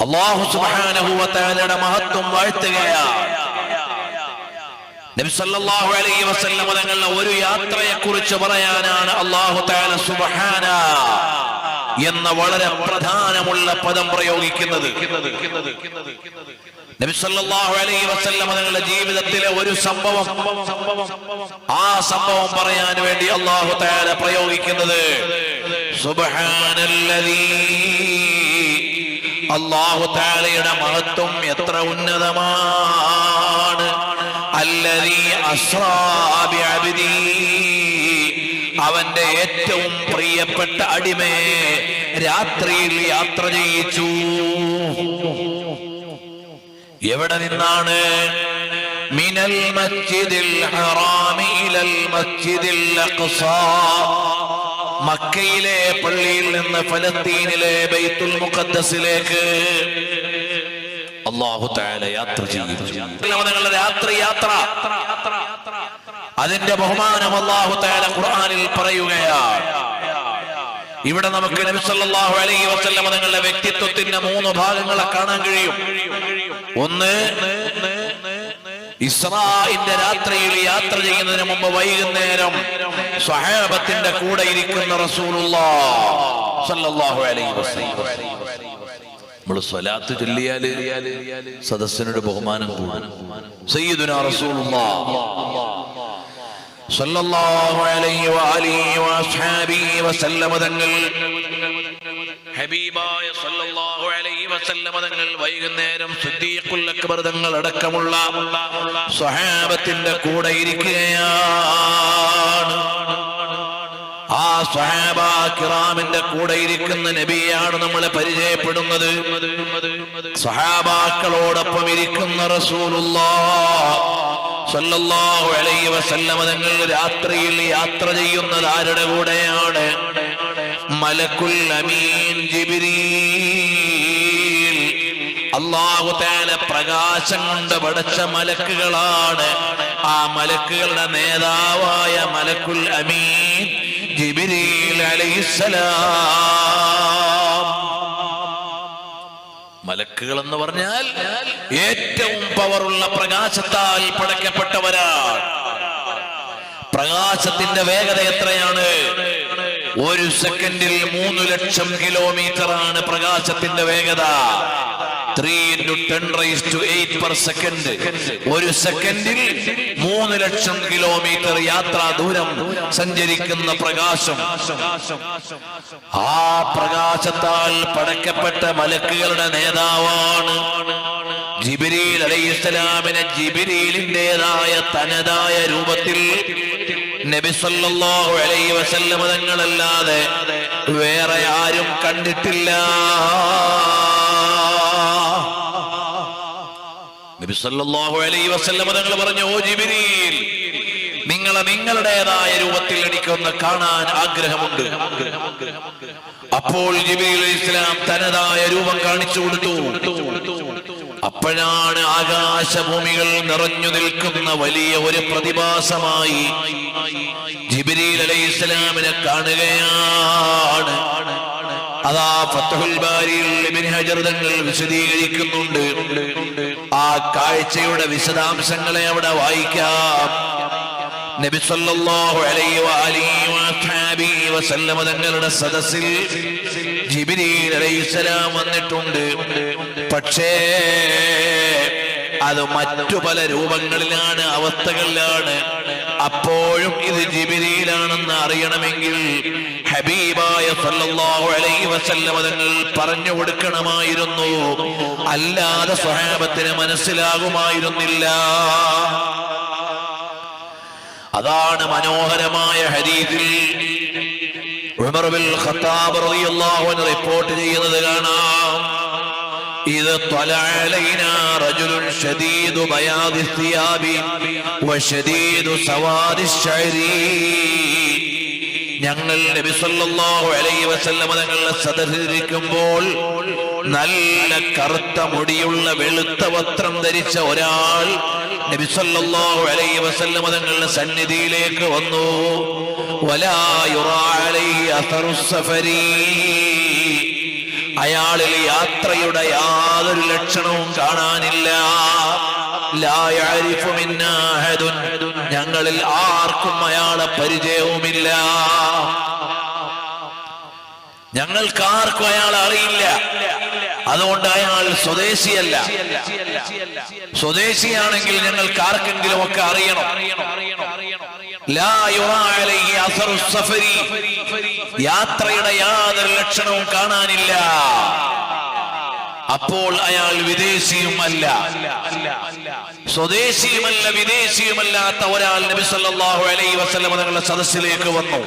അല്ലാഹു സുബ്ഹാനഹു വ തആലയുടെ മഹത്വം വാഴ്ത്തുകയാണ്. നബി സല്ലല്ലാഹു അലൈഹി വസല്ലം തങ്ങളുടെ ഒരു യാത്രയെ കുറിച്ച് പറയാനാണ് അല്ലാഹു തആല സുബ്ഹാന എന്ന വളരെ പ്രധാനമുള്ള പദം പ്രയോഗിക്കുന്നത്. നബി സല്ലല്ലാഹു അലൈഹി വസല്ലം തങ്ങളുടെ ജീവിതത്തിലെ ഒരു സംഭവം, ആ സംഭവം പറയാൻ വേണ്ടി അല്ലാഹു തആല പ്രയോഗിക്കുന്നത് സുബ്ഹാനല്ലദീ. അല്ലാഹു തആലയുടെ മഹത്വം എത്ര ഉന്നതമാണ്. അല്ലദീ അസ്റാ ബിഅബ്ദി, അവന്റെ ഏറ്റവും പ്രിയപ്പെട്ട അടിമയെ രാത്രിയിൽ യാത്ര ചെയ്യിച്ചു. എവിടെ നിന്നാണ്? മിനൽ മസ്ജിദിൽ ഹറാമി ഇലൽ മസ്ജിദിൽ അഖ്സാ. മക്കയിലെ പള്ളിയിൽ നിന്ന് ഫലസ്തീനിലെ ബൈത്തുൽ മുഖദ്ദസിലേക്ക് അല്ലാഹു തആല യാത്ര ചെയ്തു. നിങ്ങളുടെ രാത്രി യാത്ര, അതിന്റെ ബഹുമാനം അല്ലാഹു തആല ഖുർആനിൽ പറയുകയാണ്. ഇവിടെ നമുക്ക് നബി സല്ലല്ലാഹു അലൈഹി വസല്ലം തങ്ങളുടെ വ്യക്തിത്വത്തിന്റെ 3 ഭാഗങ്ങളെ കാണാൻ കഴിയും. ഒന്ന്, ഇസ്രാഇന്റെ രാത്രിയിൽ യാത്ര ചെയ്യുന്നതിന് മുമ്പ് വൈകുന്നേരം സ്വഹാബത്തിന്റെ കൂടെ ഇരിക്കുന്ന റസൂലുള്ളാഹ് സല്ലല്ലാഹു അലൈഹി വസല്ലം. നമ്മൾ സ്വലാത്ത് ചൊല്ലിയാല് സദസ്സിനോട് ബഹുമാനം കൂടും. സയ്യിദുനാ റസൂലുള്ളാഹ് സല്ലല്ലാഹു അലൈഹി വഅലിഹി വഅസ്ഹാബിഹി വസല്ലം തങ്ങൾ, ഹബീബായ സല്ലല്ലാഹു അലൈഹി വസല്ലം തങ്ങൾ വൈകുന്നേരം സിദ്ദീഖുൽ അക്ബർ തങ്ങൾ അടക്കമുള്ള സ്വഹാബത്തിന്റെ കൂടെ ഇരിക്കുകയാണ്. ആ സ്വഹാബ കിറാമിന്റെ കൂടെ ഇരിക്കുന്ന നബിയാണ് നമ്മളെ പരിചയപ്പെടുന്നത്. സ്വഹാബാക്കളോടൊപ്പം ഇരിക്കുന്ന റസൂലുള്ളാഹ് സ്വല്ലല്ലാഹു അലൈഹി വസല്ലം തങ്ങൾ രാത്രിയിൽ യാത്ര ചെയ്യുന്നത് ആരുടെ കൂടെയാണ്? മലക്കുൽ അമീൻ ജിബ്രീൽ. അല്ലാഹു തആല പ്രകാശം കൊണ്ട് പടച്ച മലക്കുകളാണ്. ആ മലക്കുകളുടെ നേതാവായ മലക്കുൽ അമീൻ ജിബ്രീൽ അലൈഹിസ്സലാം. മലക്കുകൾ എന്ന് പറഞ്ഞാൽ ഏറ്റവും പവറുള്ള പ്രകാശത്താൽ പടക്കപ്പെട്ടവരാണ്. പ്രകാശത്തിന്റെ വേഗത എത്രയാണ്? ഒരു സെക്കൻഡിൽ 3 ലക്ഷം കിലോമീറ്റർ ആണ് പ്രകാശത്തിന്റെ വേഗത. 3 × 10⁸ per second. ഒരു സെക്കൻഡിൽ 3 ലക്ഷം കിലോമീറ്റർ യാത്രാ ദൂരം സഞ്ചരിക്കുന്ന പ്രകാശം. ആ പ്രകാശത്താൽ പടക്കപ്പെട്ട മലക്കുകളുടെ നേതാവാണ് ജിബ്രീൽ അലൈഹിസ്സലാമിനെ ജിബ്രീലിന്റേതായ തനതായ രൂപത്തിൽ നബി സല്ലല്ലാഹു അലൈഹി വസല്ലം തങ്ങളല്ലാതെ വേറെ ആരും കണ്ടിട്ടില്ല. നബി സല്ലല്ലാഹു അലൈഹി വസല്ലം തങ്ങൾ പറഞ്ഞു, ഓ ജിബ്രീൽ, നിങ്ങളെ നിങ്ങളുടേതായ രൂപത്തിൽ എനിക്കൊന്ന് കാണാൻ ആഗ്രഹമുണ്ട്. അപ്പോൾ ജിബ്രീൽ അലൈഹിസ്സലാം തനതായ രൂപം കാണിച്ചു കൊടുത്തു. അപ്പോഴാണ് ആകാശഭൂമികൾ നിറഞ്ഞു നിൽക്കുന്ന വലിയ ഒരു പ്രതിഭാസമായി ജിബ്രീൽ അലൈഹിസ്സലാമിനെ കാണുകയാണ്. അതാ ഫത്ഹുൽ ബാരിയിൽ ഇബ്നു ഹജർ തങ്ങൾ വിശദീകരിക്കുന്നുണ്ട്. ആ കാഴ്ചയുടെ വിശദാംശങ്ങളെ അവിടെ വായിക്കാം. നബി സല്ലല്ലാഹു അലൈഹി വസല്ലം തങ്ങളുടെ സദസ്സിൽ ജിബ്രീൽ അലൈഹിസ്സലാം വന്നിട്ടുണ്ട്. പക്ഷേ അത് മറ്റു പല രൂപങ്ങളിലാണ്, അവസ്ഥകളിലാണ്. അപ്പോഴും ഇത് ജിബ്രീലാണെന്ന് അറിയണമെങ്കിൽ ഹബീബായ സല്ലല്ലാഹു അലൈഹി വസല്ലം തങ്ങൾ പറഞ്ഞു കൊടുക്കണമായിരുന്നു. അല്ലാതെ സ്വഹാബത്തിന് മനസ്സിലാകുമായിരുന്നില്ല. അതാണ് മനോഹരമായ ഹദീസിൽ ഉമർ ഇബ്നുൽ ഖത്താബ് റളിയല്ലാഹു അൻഹു റിപ്പോർട്ട് ചെയ്യുന്നത് കാണാം. إذا طلع علينا رجل شديد بياض الثياب وشديد سواد الشعر. ഞങ്ങൾ നബി സല്ലല്ലാഹു അലൈഹി വസല്ലം തങ്ങളുടെ സദസ്സിലിരിക്കുമ്പോൾ നല്ല കറുത്ത മുടിയുള്ള വെളുത്ത വസ്ത്രം ധരിച്ച ഒരാൾ നബി സല്ലല്ലാഹു അലൈഹി വസല്ലം തങ്ങളുടെ സന്നിധിയിലേക്ക് വന്നു. വലാ യുറാ അലൈഹി അസറു സഫരി. അയാളിൽ യാത്രയുടെ യാതൊരു ലക്ഷണവും കാണാനില്ല. ലാ യഅരിഫു മിന്നാ അഹദുൻ. ഞങ്ങളിൽ ആർക്കും അയാളെ പരിചയവുമില്ല. ഞങ്ങൾക്കാർക്കും അയാളെ അറിയില്ല. അതുകൊണ്ട് അയാൾ സ്വദേശിയല്ല. സ്വദേശിയാണെങ്കിൽ ഞങ്ങൾക്ക് ആർക്കെങ്കിലും ഒക്കെ അറിയണം. ലാ യുറാ അലൈഹി അസറു സഫരി. യാത്രയുടെ യാതൊരു ലക്ഷണവും കാണാനില്ല. അപ്പോൾ അയാൾ വിദേശിയുമല്ല, സ്വദേശിയുമല്ല, വിദേശിയുമല്ലാത്ത ഒരാൾ നബി സല്ലല്ലാഹു അലൈഹി വസല്ലം തങ്ങളുടെ സദസ്സിലേക്ക് വന്നു.